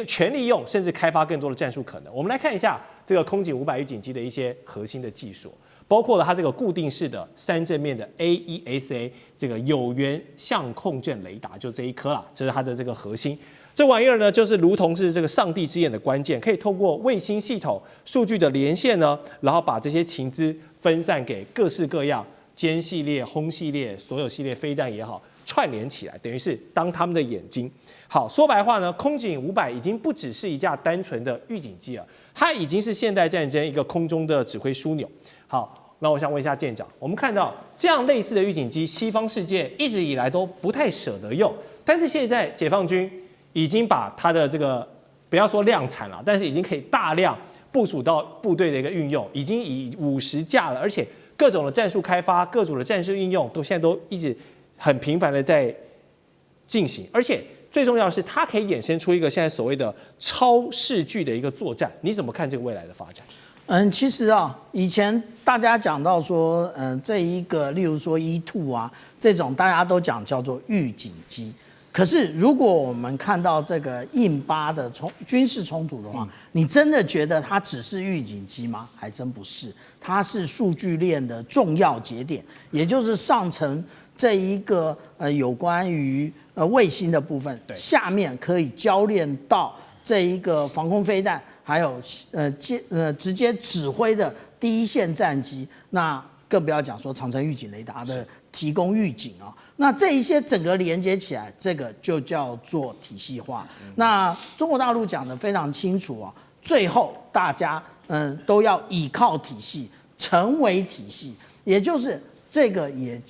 全力用，甚至開發更多的戰術可能。我們來看一下這個空警500預警機的一些核心的技術，包括了它這個固定式的3正面的 AESA 這個有源相控陣雷達，就這一顆啦，這是它的這個核心。這玩意兒呢，就是如同是這個上帝之眼的關鍵，可以透過衛星系統數據的連線呢，然後把這些情資分散給各式各樣殲系列、轟系列、所有系列飛彈也好，串聯起來，等於是當他們的眼睛。好，說白話呢，空警500已經不只是一架單純的預警機了，它已經是現代戰爭一個空中的指揮樞紐。好，那我想問一下艦長，我們看到這樣類似的預警機，西方世界一直以來都不太捨得用，但是現在解放軍已經把它的這個不要說量產了，但是已經可以大量部署到部隊的一個運用，已經以50架了，而且各種的戰術開發、各種的戰術應用現在都一直很頻繁的在進行，而且最重要的是，它可以衍生出一個現在所謂的超視距的一個作戰。你怎麼看這個未來的發展？其實啊，以前大家講到說，這一個例如說E2啊這種，大家都講叫做預警機。可是如果我們看到這個印巴的軍事衝突的話，你真的覺得它只是預警機嗎？還真不是，它是數據鏈的重要節點，也就是上層這一個有關於衛星的部分，下面可以交鏈到這一個防空飛彈，還有直接指揮的第一線戰機，那更不要講說長程預警雷達的提供預警啊。那這一些整個連接起來，這個就叫做體系化。那中國大陸講得非常清楚啊，最後大家都要倚靠體系，成為體系，也就是這個也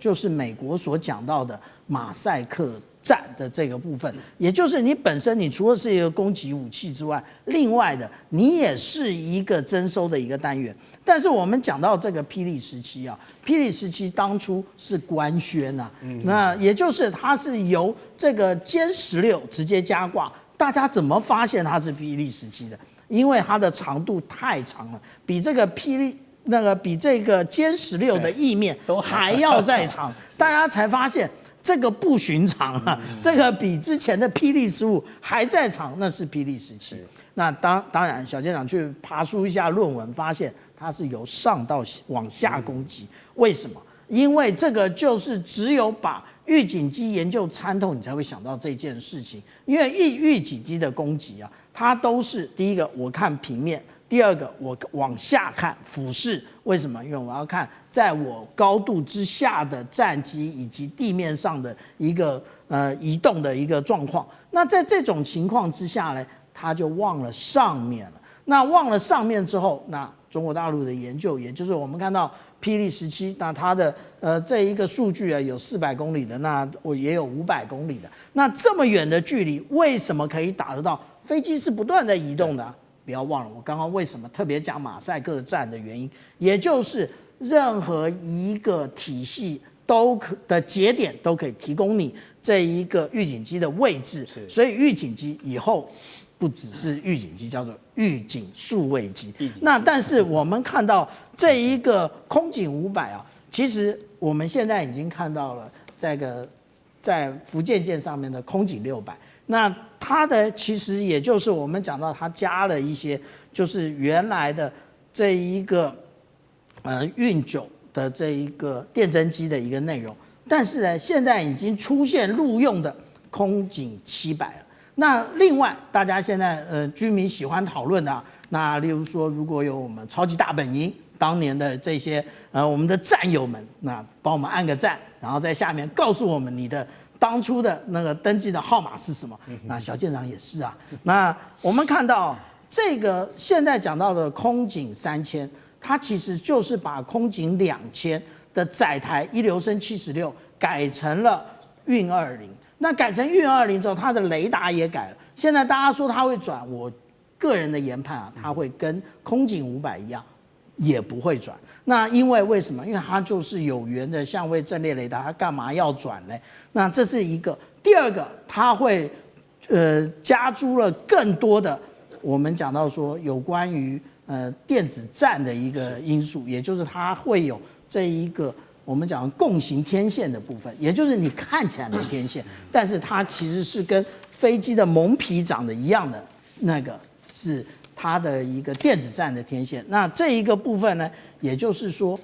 就是美國所講到的馬賽克戰的這個部分，也就是你本身你除了是一個攻擊武器之外，另外的你也是一個偵搜的一個單元。但是我們講到這個霹靂17啊，霹靂17當初是官宣啊，那也就是它是由這個歼16直接加掛，大家怎麼發現它是霹靂17的？因為它的長度太長了，比这個比這個歼16的翼面還要再長，大家才發現這個不尋常啊，這個比之前的霹靂15還在長，那是霹靂17。那當然，小艦長去爬梳一下論文，發現它是由上到往下攻擊。為什麼？因為這個就是只有把預警機研究參透，你才會想到這件事情。因為預警機的攻擊啊，它都是第一個我看平面，第二個我往下看俯視。為什麼？因為我要看在我高度之下的戰機以及地面上的一個移動的一個狀況。那在這種情況之下呢，他就忘了上面了。那忘了上面之後，那中國大陸的研究，也就是我們看到霹靂17，那它的這一個數據啊，有400公里的，那我也有500公里的。那這麼遠的距離，為什麼可以打得到？飛機是不斷在移動的啊。不要忘了，我剛剛為什麼特別講馬賽克戰的原因，也就是任何一個體系的節點都可以提供你這一個預警機的位置，所以預警機以後不只是預警機，叫做預警數位機。那但是我們看到這一個空警500啊，其實我們現在已經看到了這個在福建艦上面的空警600。那它的其實也就是我們講到，它加了一些就是原來的這一個運9的這一個電偵機的一個內容，但是呢，現在已經出現陸用的空警700了。那另外，大家現在居民喜歡討論的啊，那例如說，如果有我們超級大本營當年的這些我們的戰友們，那幫我們按個讚，然後在下面告訴我們你的當初的那個登記的號碼是什麼？那小艦長也是啊。那我們看到這個現在講到的空警3000，它其實就是把空警2000的載台一流升76改成了運20。那改成運20之後，它的雷達也改了。現在大家說它會轉，我個人的研判啊，它會跟空警500一樣，也不會轉。那因為什麼？因為它就是有源的相位陣列雷達，它幹嘛要轉呢？那這是一個。第二個，它會加諸了更多的我們講到說有關於電子戰的一個因素，也就是它會有這一個我們講共形天線的部分，也就是你看起來沒天線，但是它其實是跟飛機的蒙皮長得一樣的，那個是它的一個電子戰的天線。那這一個部分呢，也就是說，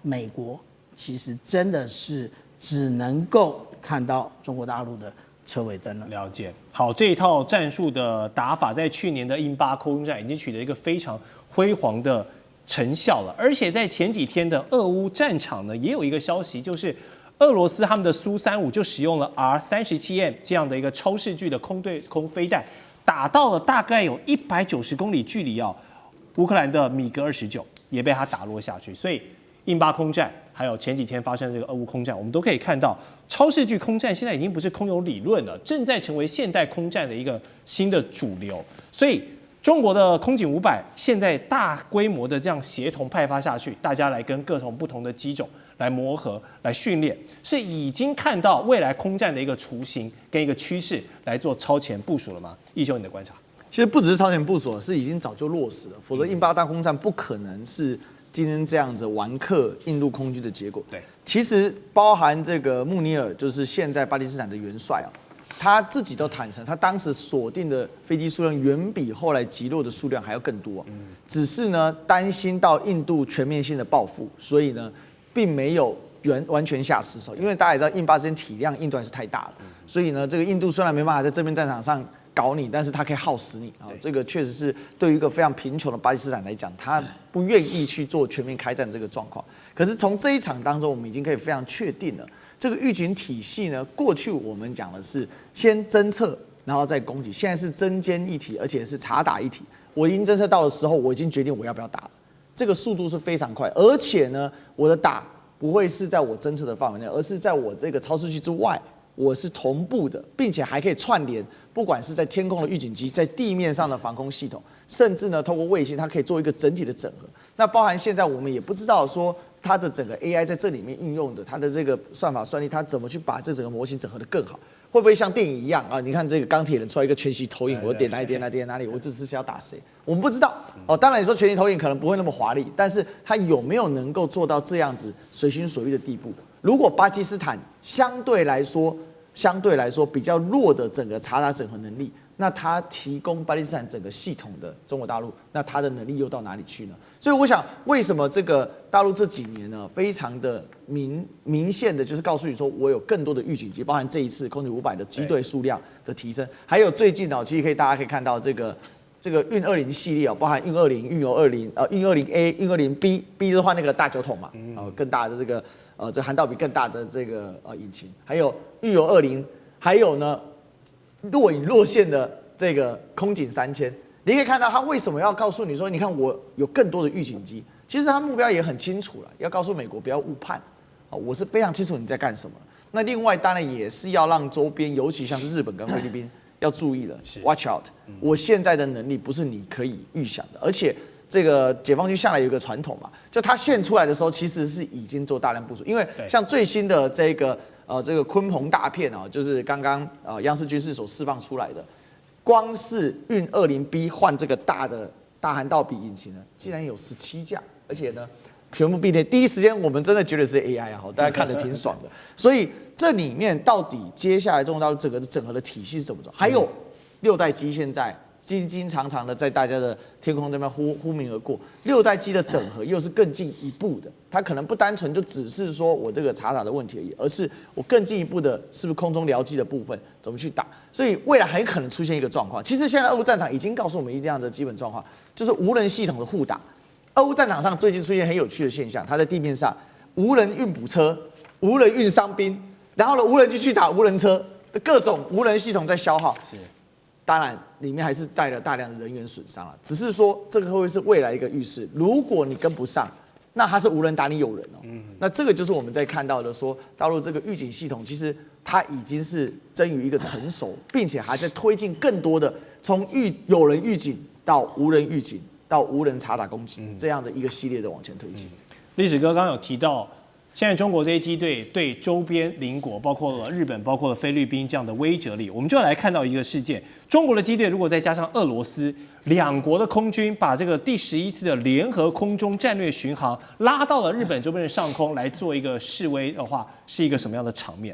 美國其實真的是只能夠看到中國大陸的車尾燈了。了解。好，這一套戰術的打法，在去年的印巴空戰已經取得一個非常輝煌的成效了。而且在前幾天的俄烏戰場呢，也有一個消息，就是俄羅斯他們的蘇35就使用了 R-37M 這樣的一個超視距的空對空飛彈，打到了大概有190公里距離哦，烏克蘭的米格29也被它打落下去。所以印巴空戰，還有前幾天發生這個俄烏空戰，我們都可以看到，超視距空戰現在已經不是空有理論了，正在成為現代空戰的一個新的主流。所以中國的空警500現在大規模的這樣協同派發下去，大家來跟各種不同的機種來磨合、來訓練，是已經看到未來空戰的一個雛形跟一個趨勢來做超前部署了嗎？奕修，你的觀察？其實不只是超前部署，是已經早就落實了，否則印巴大空戰不可能是今天这樣子完克印度空軍的結果。对，其實包含這個穆尼爾，就是現在巴基斯坦的元帥啊，他自己都坦誠，他當時鎖定的飛機數量遠比後來擊落的數量還要更多，只是呢擔心到印度全面性的報復，所以呢並沒有完全下死手，因為大家也知道印巴之間體量印度還是太大了，所以呢這個印度雖然沒辦法在這邊戰場上搞你，但是他可以耗死你啊！這個確實是對於一個非常貧窮的巴基斯坦來講，他不願意去做全面開戰這個狀況。可是從這一場當中，我們已經可以非常確定了，這個預警體系呢，過去我們講的是先偵測，然後再攻擊，現在是偵監一體，而且是查打一體。我已經偵測到的時候，我已經決定我要不要打了，這個速度是非常快，而且呢，我的打不會是在我偵測的範圍內，而是在我這個超視距之外。我是同步的，並且還可以串聯，不管是在天空的預警機，在地面上的防空系統，甚至呢，透過衛星，它可以做一個整體的整合。那包含現在我們也不知道說它的整個 AI 在這裡面應用的，它的這個算法算力，它怎麼去把這整個模型整合得更好？會不會像電影一樣啊？你看這個鋼鐵人出來一個全息投影，我點哪裡點哪裡點哪裡，我這次是要打誰？我們不知道哦。當然你說全息投影可能不會那麼華麗，但是它有沒有能夠做到這樣子隨心所欲的地步？如果巴基斯坦相對來說比較弱的整個查打整合能力，那它提供巴基斯坦整個系統的中國大陸，那它的能力又到哪裡去呢？所以我想，為什麼這個大陸這幾年呢，非常的明顯的就是告訴你說，我有更多的預警機，包含這一次空警500的機隊數量的提升，還有最近其實大家可以看到這個運20系列包含運20、運油20、運20A、運20B，B 就是換那個大酒桶嘛，更大的這個這涵道比更大的這個引擎，還有運油20，還有呢若隱若現的這個空警3000，你可以看到他為什麼要告訴你說，你看我有更多的預警機，其實他目標也很清楚了，要告訴美國不要誤判，我是非常清楚你在幹什麼。那另外當然也是要讓周邊，尤其像是日本跟菲律賓要注意了 ，watch out，我現在的能力不是你可以預想的，而且這個解放軍向來有一個傳統嘛，就他現出來的時候其實是已經做大量部署，因為像最新的這個鯤鵬大片就是剛剛央視軍事所釋放出來的，光是運20B 換這個大涵道比引擎呢，竟然有17架，而且呢全部並列，第一時間我們真的覺得是 AI 啊，大家看得挺爽的。所以这裡面到底接下來中國大陸整個的整合的體系是怎麼走？還有6代機現在經常的在大家的天空這邊呼鳴而過，6代機的整合又是更進一步的，它可能不單純就只是說我這個查打的問題而已，而是我更進一步的是不是空中僚機的部分怎麼去打？所以未來還可能出現一個狀況，其實現在俄烏戰場已經告訴我們這樣的基本狀況，就是無人系統的互打。俄烏戰場上最近出現很有趣的現象，它在地面上無人運補車、無人運傷兵，然後呢無人機去打無人車，各種無人系統在消耗。是，當然裡面還是帶了大量的人員損傷了。只是說這個會是未來一個預示，如果你跟不上，那它是無人打你有人哦。那這個就是我們在看到的說，大陸這個預警系統其實它已經是臻於一個成熟，並且還在推進更多的從有人預警到無人預警。到無人查打攻擊這樣的一個系列的往前推進。歷史哥剛剛有提到，現在中國這些機隊對周邊鄰國，包括了日本、包括了菲律賓這樣的威懾力，我們就要來看到一個事件：中國的機隊如果再加上俄羅斯，兩國的空軍把這個第11次的聯合空中戰略巡航拉到了日本周邊的上空來做一個示威的話，是一個什麼樣的場面？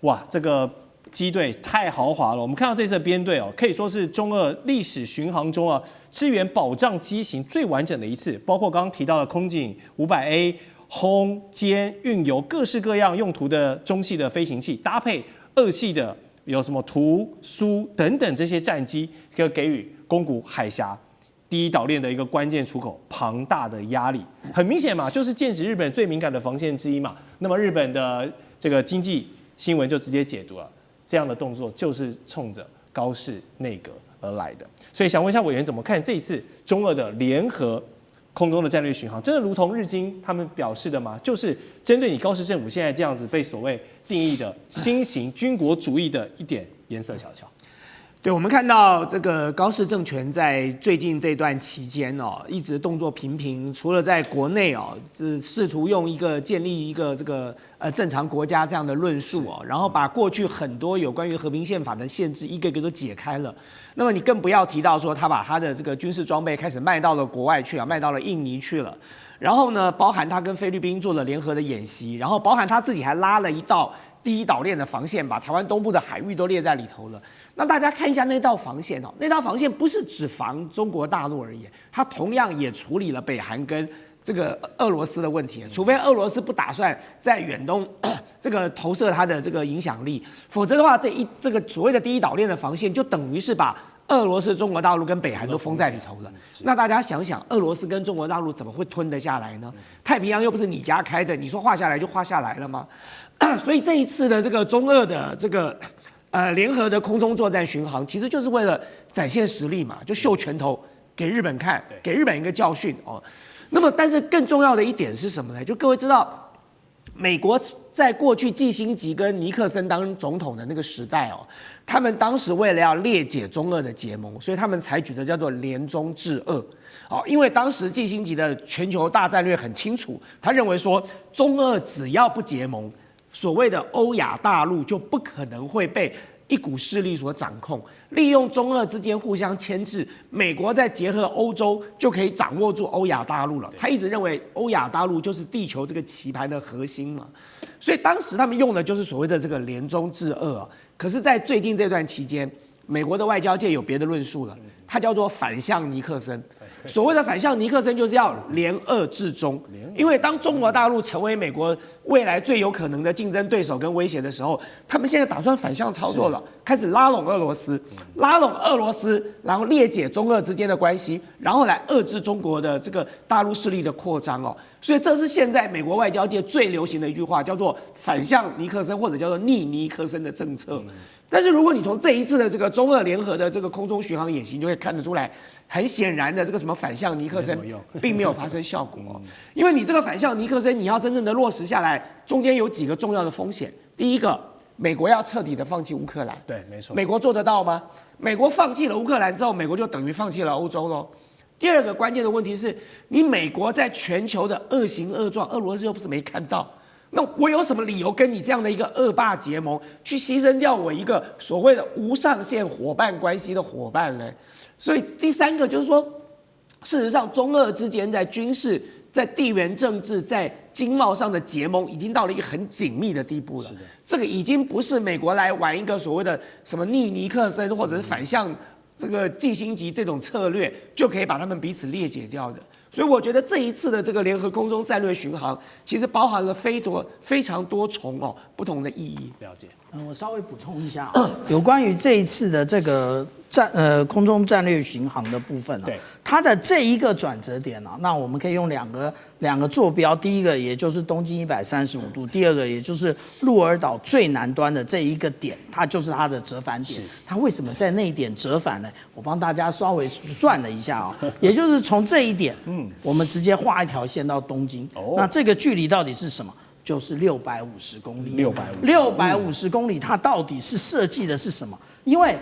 哇，這個機隊太豪華了！我們看到這次的編隊可以說是中俄歷史巡航中支援保障機型最完整的一次，包括剛剛提到的空警500A、轟、殲、運油各式各樣用途的中系的飛行器，搭配俄系的有什麼圖、蘇等等這些戰機，可以給予宮古海峽第一島鏈的一個關鍵出口龐大的壓力。很明顯嘛，就是劍指日本最敏感的防線之一嘛。那麼日本的這個經濟新聞就直接解讀了，這樣的動作就是衝着高市內閣而來的。所以想問一下委員怎麼看這一次中俄的聯合空中的戰略巡航，真的如同日經他們表示的嗎？就是針對你高市政府現在這樣子被所謂定義的新型軍國主義的一點顏色瞧瞧。对，我們看到這個高市政權在最近這段期間哦，一直動作頻頻，除了在國內哦，試圖用一個建立一個這個正常國家這樣的論述哦，然後把過去很多有關於和平憲法的限制一個一個都解開了。那麼你更不要提到說他把他的這個軍事裝備開始賣到了國外去啊，賣到了印尼去了。然後呢，包含他跟菲律賓做了聯合的演習，然後包含他自己還拉了一道第一島鏈的防線，把台灣東部的海域都列在裡頭了。那大家看一下那道防線哦，那道防線不是只防中國大陸而已，它同樣也處理了北韓跟這個俄羅斯的問題。除非俄羅斯不打算在遠東這個投射它的這個影響力，否則的話，這個所謂的第一島鏈的防線就等於是把俄羅斯、中國大陸跟北韓都封在裡頭了。那大家想想，俄羅斯跟中国大陸怎麼會吞得下來呢？太平洋又不是你家開的，你說畫下來就畫下來了嗎？所以這一次的這個中俄的這個聯合的空中作戰巡航，其實就是為了展現實力嘛，就秀拳頭給日本看，給日本一個教訓哦。那麼，但是更重要的一點是什麼呢？就各位知道，美國在過去季辛吉跟尼克森當總統的那個時代哦，他們當時為了要裂解中俄的結盟，所以他們採取的叫做聯中制俄。哦，因為當時季辛吉的全球大戰略很清楚，他認為說中俄只要不結盟，所謂的歐亞大陸就不可能會被一股勢力所掌控，利用中俄之間互相牽制，美國再結合歐洲就可以掌握住歐亞大陸了。他一直認為歐亞大陸就是地球這個棋盤的核心嘛，所以當時他們用的就是所謂的這個聯中制俄啊。可是，在最近這段期間，美國的外交界有別的論述了，它叫做反向尼克森。所謂的反向尼克森就是要聯俄制中，因為當中國大陸成為美國未來最有可能的競爭對手跟威脅的時候，他們現在打算反向操作了，開始拉攏俄羅斯，然後裂解中俄之間的關係，然後來遏制中國的這個大陸勢力的擴張哦。所以這是現在美國外交界最流行的一句話，叫做反向尼克森或者叫做逆尼克森的政策。但是如果你從這一次的這個中俄聯合的這個空中巡航演習，你就會看得出來，很顯然的這個什麼反向尼克森並沒有發生效果哦。因為你這個反向尼克森，你要真正的落實下來，中間有幾個重要的風險。第一個，美國要徹底的放棄烏克蘭，對，沒錯。美國做得到嗎？美國放棄了烏克蘭之後，美國就等於放棄了歐洲嘍。第二個關鍵的問題是，你美國在全球的惡行惡狀，俄羅斯又不是沒看到。那我有什麼理由跟你這樣的一個惡霸結盟，去犧牲掉我一個所謂的無上限夥伴關係的夥伴呢？所以第三個就是說，事實上中俄之間在軍事、在地緣政治、在經貿上的結盟，已經到了一個很緊密的地步了。這個已經不是美國來玩一個所謂的什麼逆尼克森或者是反向這個季辛吉這種策略，就可以把他們彼此裂解掉的。所以我覺得這一次的這個聯合空中戰略巡航，其實包含了非常多重不同的意義。了解。我稍微補充一下有關於這一次的這個空中戰略巡航的部分對，它的這一個轉折點那我們可以用兩個坐標，第一個也就是東經135度，第二個也就是鹿兒島最南端的這一個點，它就是它的折返點。它為什麼在那一點折返呢？我幫大家稍微算了一下也就是從這一點，我們直接畫一條線到東京，那這個距離到底是什麼？就是650公里。650公里，它到底是設計的是什麼？因為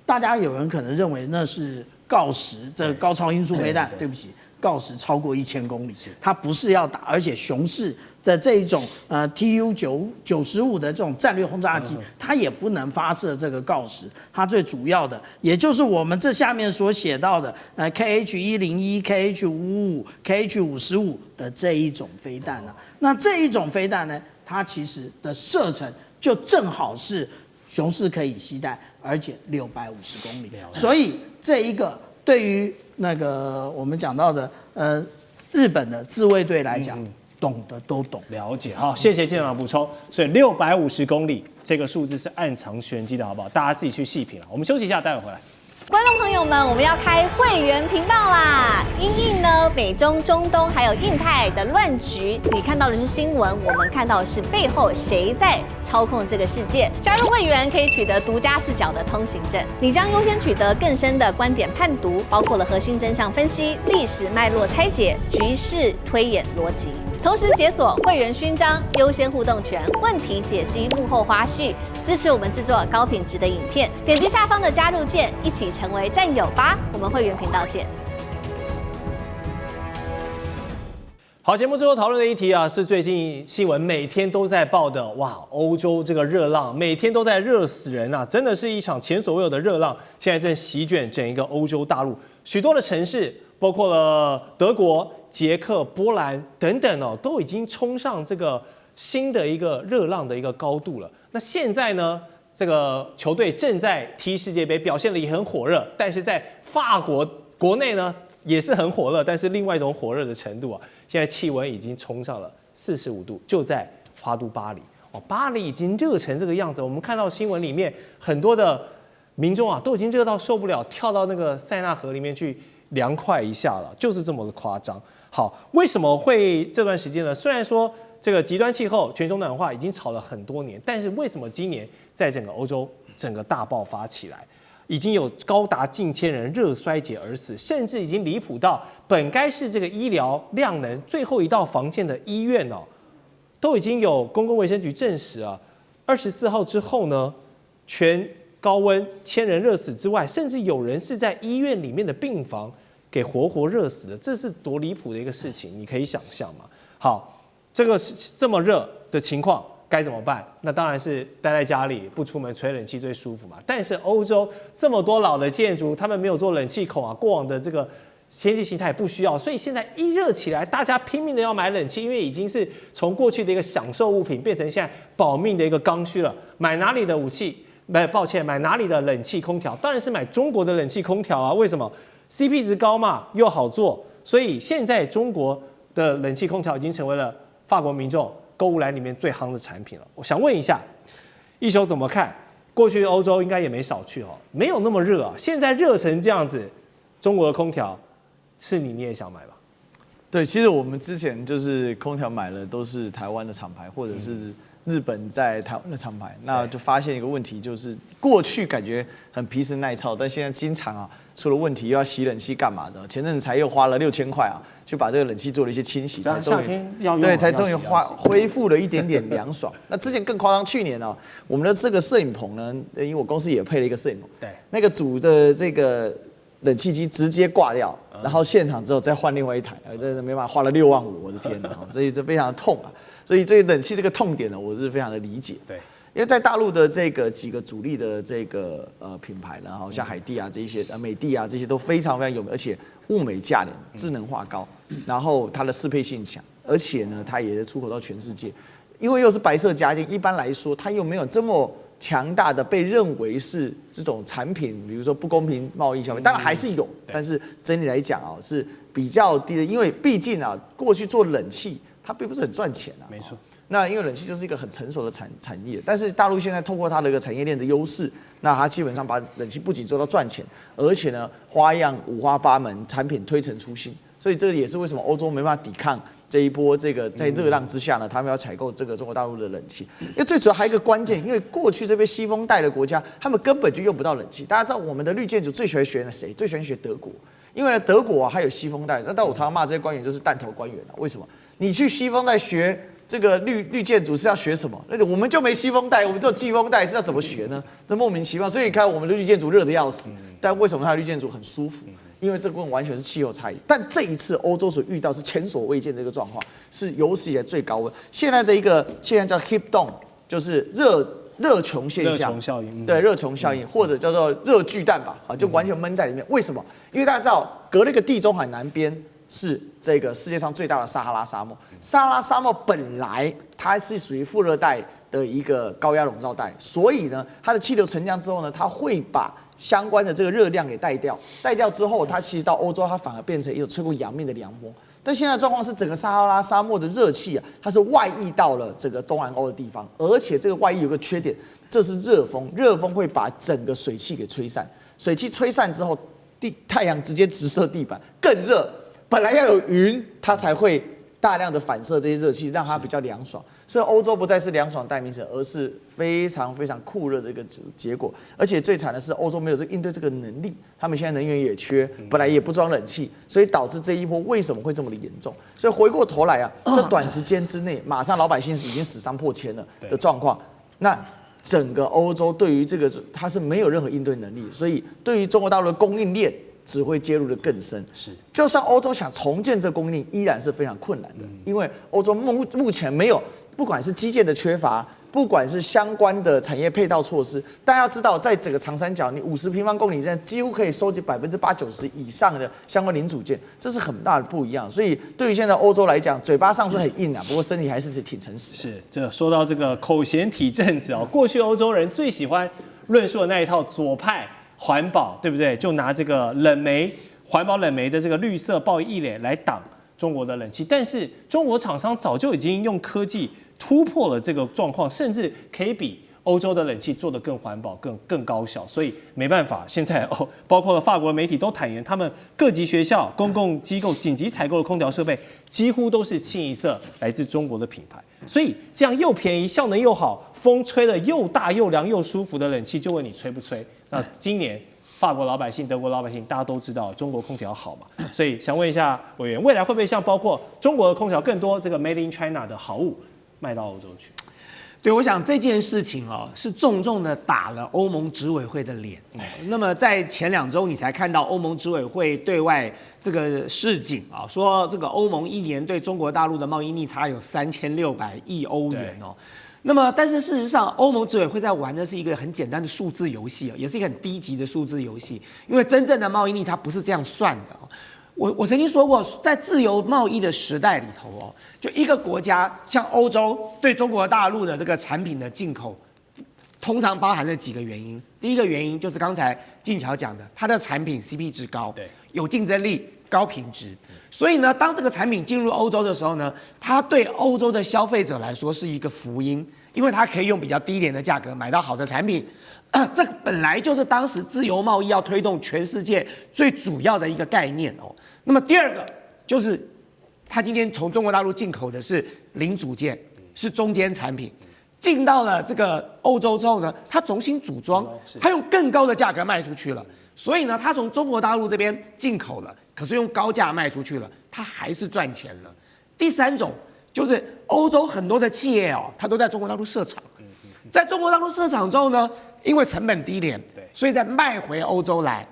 大家有人可能認為那是鋯石，這個高超音速飛彈，對不起，鋯石超過1000公里，它不是要打，而且雄式的這一種TU-95的這種戰略轟炸機，它也不能發射這個鋯石。它最主要的，也就是我們這下面所寫到的KH-101、KH-555、KH-55的這一種飛彈呢。那這一種飛彈呢，它其實的射程就正好是雄式可以攜帶，而且650公里。所以這一個對於那個我們講到的日本的自衛隊來講，懂的都懂。了解，好，謝謝艦長的補充。所以650公里這個數字是暗藏玄機的，好不好？大家自己去細品了。我們休息一下，待會回來。觀眾朋友們，我們要開會員頻道啦！因應呢美中、中東還有印太的亂局，你看到的是新聞，我們看到的是背後誰在操控這個世界。加入會員可以取得獨家視角的通行證，你將優先取得更深的觀點判讀，包括了核心真相分析、歷史脈絡拆解、局勢推演邏輯。同時解鎖會員勳章、優先互動權、問題解析、幕後花絮，支持我們制作高品質的影片。點擊下方的加入鍵，一起成為戰友吧！我們會員頻道見。好，節目最後討論的一題啊，是最近新聞每天都在報的，哇，歐洲這個熱浪每天都在熱死人啊，真的是一場前所未有的熱浪，現在正席捲整一個歐洲大陸，許多的城市，包括了德國、捷克、波蘭等等哦，都已經衝上這個新的一個熱浪的一個高度了。那現在呢，這個球隊正在踢世界杯，表現得也很火熱，但是在法國國內呢也是很火熱，但是另外一種火熱的程度啊，現在氣溫已經衝上了45度，就在花都巴黎哦，巴黎已經熱成這個樣子。我們看到新聞裡面很多的民眾啊，都已經熱到受不了，跳到那個塞納河裡面去涼快一下了，就是這麼的誇張。好，為什麼會這段時間呢？雖然說這個極端氣候、全球暖化已經吵了很多年，但是為什麼今年在整個歐洲整個大爆發起來，已經有高達近千人熱衰竭而死，甚至已經離譜到本該是這個醫療量能最後一道防線的醫院哦，都已經有公共衛生局證實啊，24號之後呢，全高溫千人熱死之外，甚至有人是在醫院裡面的病房給活活熱死的，這是多離譜的一個事情，你可以想象嗎？好，這個是這麼熱的情況該怎麼辦？那當然是待在家裡不出門吹冷氣最舒服嘛。但是歐洲這麼多老的建築，他們沒有做冷氣孔啊，過往的這個天氣形態不需要，所以現在一熱起來，大家拼命的要買冷氣，因為已經是從過去的一個享受物品變成現在保命的一個剛需了。買哪裡的武器？抱歉，買哪裡的冷氣空調？當然是買中國的冷氣空調啊！為什麼？ CP 值高嘛，又好做，所以現在中國的冷氣空調已經成為了法國民众購物籃裡面最夯的產品了。我想問一下，一休怎麼看？過去歐洲應該也沒少去哦，沒有那麼熱啊，現在熱成這樣子，中國的空調是你也想買吧？對，其實我們之前就是空調買了都是台灣的廠牌，或者是日本在台灣的厂牌，那就发现一個問題，就是過去感覺很皮實耐操，但現在經常啊出了問題，又要洗冷氣幹嘛的？前陣子才又花了6000塊啊，去把這個冷氣做了一些清洗，才終於對，才終於恢復了一點點涼爽。那之前更誇張，去年啊，我們的這個攝影棚呢，因為我公司也配了一個攝影棚，對，那個組的這個冷氣機直接掛掉，然後現場之後再換另外一台，真的沒辦法，花了6萬5，我的天哪，所以這非常的痛啊。所以这冷氣這個痛點呢，我是非常的理解。對，因為在大陸的這個幾個主力的這個品牌呢，好像海地啊這一些，美的啊這些都非常非常有名，而且物美價廉，智能化高，然後它的適配性強，而且呢它也是出口到全世界。因為又是白色家電，一般來說它又沒有這麼強大的被認為是這種產品，比如說不公平貿易消費，當然還是有，但是整體來講啊是比較低的，因為畢竟啊過去做冷氣。它並不是很賺錢啊，沒錯。那因為冷氣就是一個很成熟的產業，但是大陸現在透過它的一個產業鏈的優勢，那它基本上把冷氣不僅做到賺錢，而且呢花樣五花八門，產品推陳出新。所以這也是為什麼歐洲沒辦法抵抗這一波這個在熱浪之下呢，他們要採購這個中國大陸的冷氣。因為最主要還有一個關鍵，因為過去這邊西風帶的國家，他們根本就用不到冷氣。大家知道我們的綠建築最喜歡學誰？最喜歡學德國，因為呢德國啊還有西風帶。那但我常常罵這些官員就是彈頭官員啊，為什麼？你去西風帶學這個綠建築是要學什麼？那我們就沒西風帶，我們只有季風帶，是要怎麼學呢？這莫名其妙。所以你看我們的綠建築熱得要死，但為什麼它的綠建築很舒服？因為這個完全是氣候差異。但這一次歐洲所遇到是前所未見的一個狀況，是有史以來最高溫。現在的一個現在叫 heat dome，就是熱穹現象，熱穹效應，對，熱穹效應，或者叫做熱巨蛋吧，啊，就完全悶在裡面。為什麼？因為大家知道，隔了一個地中海南邊。是這個世界上最大的撒哈拉沙漠。撒哈拉沙漠本來它是屬於副熱帶的一個高壓籠罩帶，所以呢，它的氣流沉降之後呢，它會把相關的這個熱量給帶掉。帶掉之後，它其實到歐洲，它反而變成一種吹過洋面的涼風。但現在狀況是，整個撒哈拉沙漠的熱氣啊，它是外溢到了整個東南歐的地方，而且這個外溢有個缺點，這是熱風，熱風會把整個水汽給吹散。水汽吹散之後，太陽直接直射地板，更熱。本來要有雲，它才會大量的反射這些熱氣，讓它比較涼爽。所以歐洲不再是涼爽代名詞，而是非常非常酷熱的一個結果。而且最慘的是，歐洲沒有應對這個能力，他們現在能源也缺，本來也不裝冷氣，所以導致這一波為什麼會這麼的嚴重？所以回過頭來啊，這短時間之內，馬上老百姓是已經死傷破千了的狀況。那整個歐洲對於這個它是沒有任何應對能力，所以對於中國大陸的供應鏈只會介入的更深。是，就算歐洲想重建這供應鏈，依然是非常困難的，因為歐洲目前沒有。不管是基建的缺乏，不管是相關的產業配套措施，大家要知道，在整個長三角，你50平方公里之內幾乎可以收集80%-90%以上的相關零組件，這是很大的不一樣。所以對於現在歐洲來講，嘴巴上是很硬啊，不過身體還是挺誠實。是，這說到這個口嫌體正直哦，過去歐洲人最喜歡論述的那一套左派環保，對不對？就拿這個環保冷媒的這個綠色貿易壁壘來擋中國的冷氣，但是中國廠商早就已經用科技突破了這個狀況，甚至可以比歐洲的冷氣做得更環保、更高效，所以沒辦法。現在包括了法國的媒體都坦言，他們各級學校、公共機構緊急採購的空調設備，幾乎都是清一色來自中國的品牌。所以這樣又便宜、效能又好、風吹得又大又涼又舒服的冷氣，就問你吹不吹？那今年法國老百姓、德國老百姓，大家都知道中國空調好嘛，所以想問一下委員，未來會不會像包括中國的空調更多這個 Made in China 的好物賣到歐洲去？對，我想這件事情哦，是重重的打了歐盟執委會的臉。那麼在前2週，你才看到歐盟執委會對外這個示警啊，說這個歐盟一年對中國大陸的貿易逆差有3600億歐元哦。那麼，但是事實上，歐盟執委會在玩的是一個很簡單的數字遊戲，也是一個很低級的數字遊戲，因為真正的貿易逆差不是這樣算的。我曾經說過，在自由貿易的時代裡頭哦，就一個國家像歐洲對中國大陸的這個產品的進口，通常包含了幾個原因。第一個原因就是剛才靜喬講的，它的產品 CP 值高，對，有競爭力，高品質。所以呢，當這個產品進入歐洲的時候呢，它對歐洲的消費者來說是一個福音，因為它可以用比較低廉的價格買到好的產品。這本來就是當時自由貿易要推動全世界最主要的一個概念哦。那麼第二個就是，它今天從中國大陸進口的是零組件，是中間產品，進到了這個歐洲之後呢，它重新組裝，它用更高的價格賣出去了。所以呢，它從中國大陸這邊進口了，可是用高價賣出去了，它還是賺錢了。第三種就是歐洲很多的企業哦，它都在中國大陸設廠，在中國大陸設廠之後呢，因為成本低廉，所以再賣回歐洲來，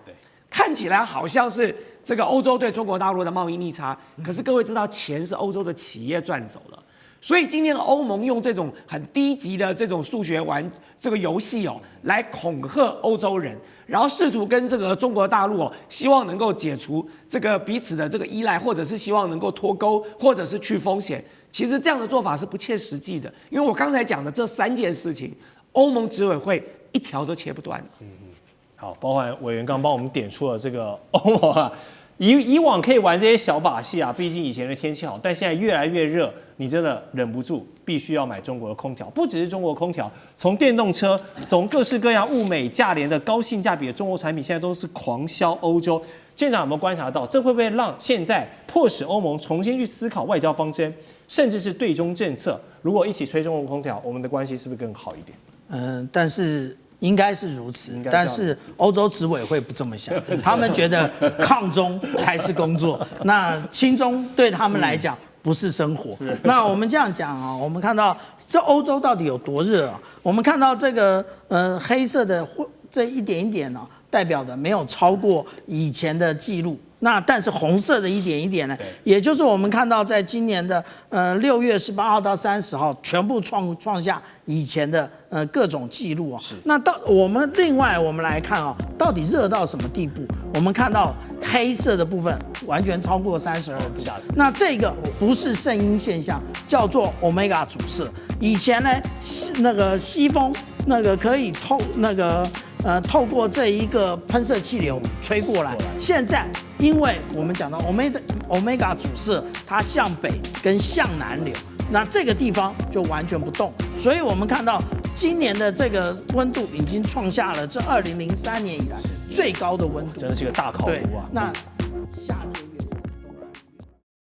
看起來好像是這個歐洲對中國大陸的貿易逆差，可是各位知道，錢是歐洲的企業賺走了。所以今天歐盟用這種很低級的這種數學玩這個遊戲哦，來恐嚇歐洲人，然後試圖跟這個中國大陸哦，希望能夠解除這個彼此的這個依賴，或者是希望能夠脫鈎，或者是去風險。其實這樣的做法是不切實際的，因為我剛才講的這3件事情，歐盟執委會一條都切不斷。好，包含委員剛幫我們點出了這個歐盟啊。以往可以玩這些小把戲啊，畢竟以前的天氣好，但現在越來越熱，你真的忍不住必須要買中國的空調。不只是中國的空調，從電動車，從各式各樣物美價廉的高性價比的中國產品，現在都是狂銷歐洲。艦長有沒有觀察到，這會不會讓現在迫使歐盟重新去思考外交方針，甚至是對中政策？如果一起吹中國空調，我們的關係是不是更好一點？但是。應該是如此，但是歐洲執委會不這麼想，他們覺得抗中才是工作，那親中對他們來講不是生活。那我們這樣講啊，我們看到這歐洲到底有多熱啊？我們看到這個黑色的這一點一點呢，代表的沒有超過以前的記錄。那但是紅色的一點一點呢，也就是我們看到在今年的6月18號到30號，全部創下以前的各種記錄啊。那我們另外我們來看啊，到底熱到什麼地步？我們看到黑色的部分完全超過32度。那這個不是聖嬰現象，叫做 Omega 阻塞。以前呢，那個西風那個可以透過這一個噴射氣流吹過來，現在因為我們講到 Omega 阻塞，它向北跟向南流，那這個地方就完全不動，所以我們看到今年的這個溫度已經創下了這2003年以來最高的溫度，真的是一個大考对毒啊。那夏天。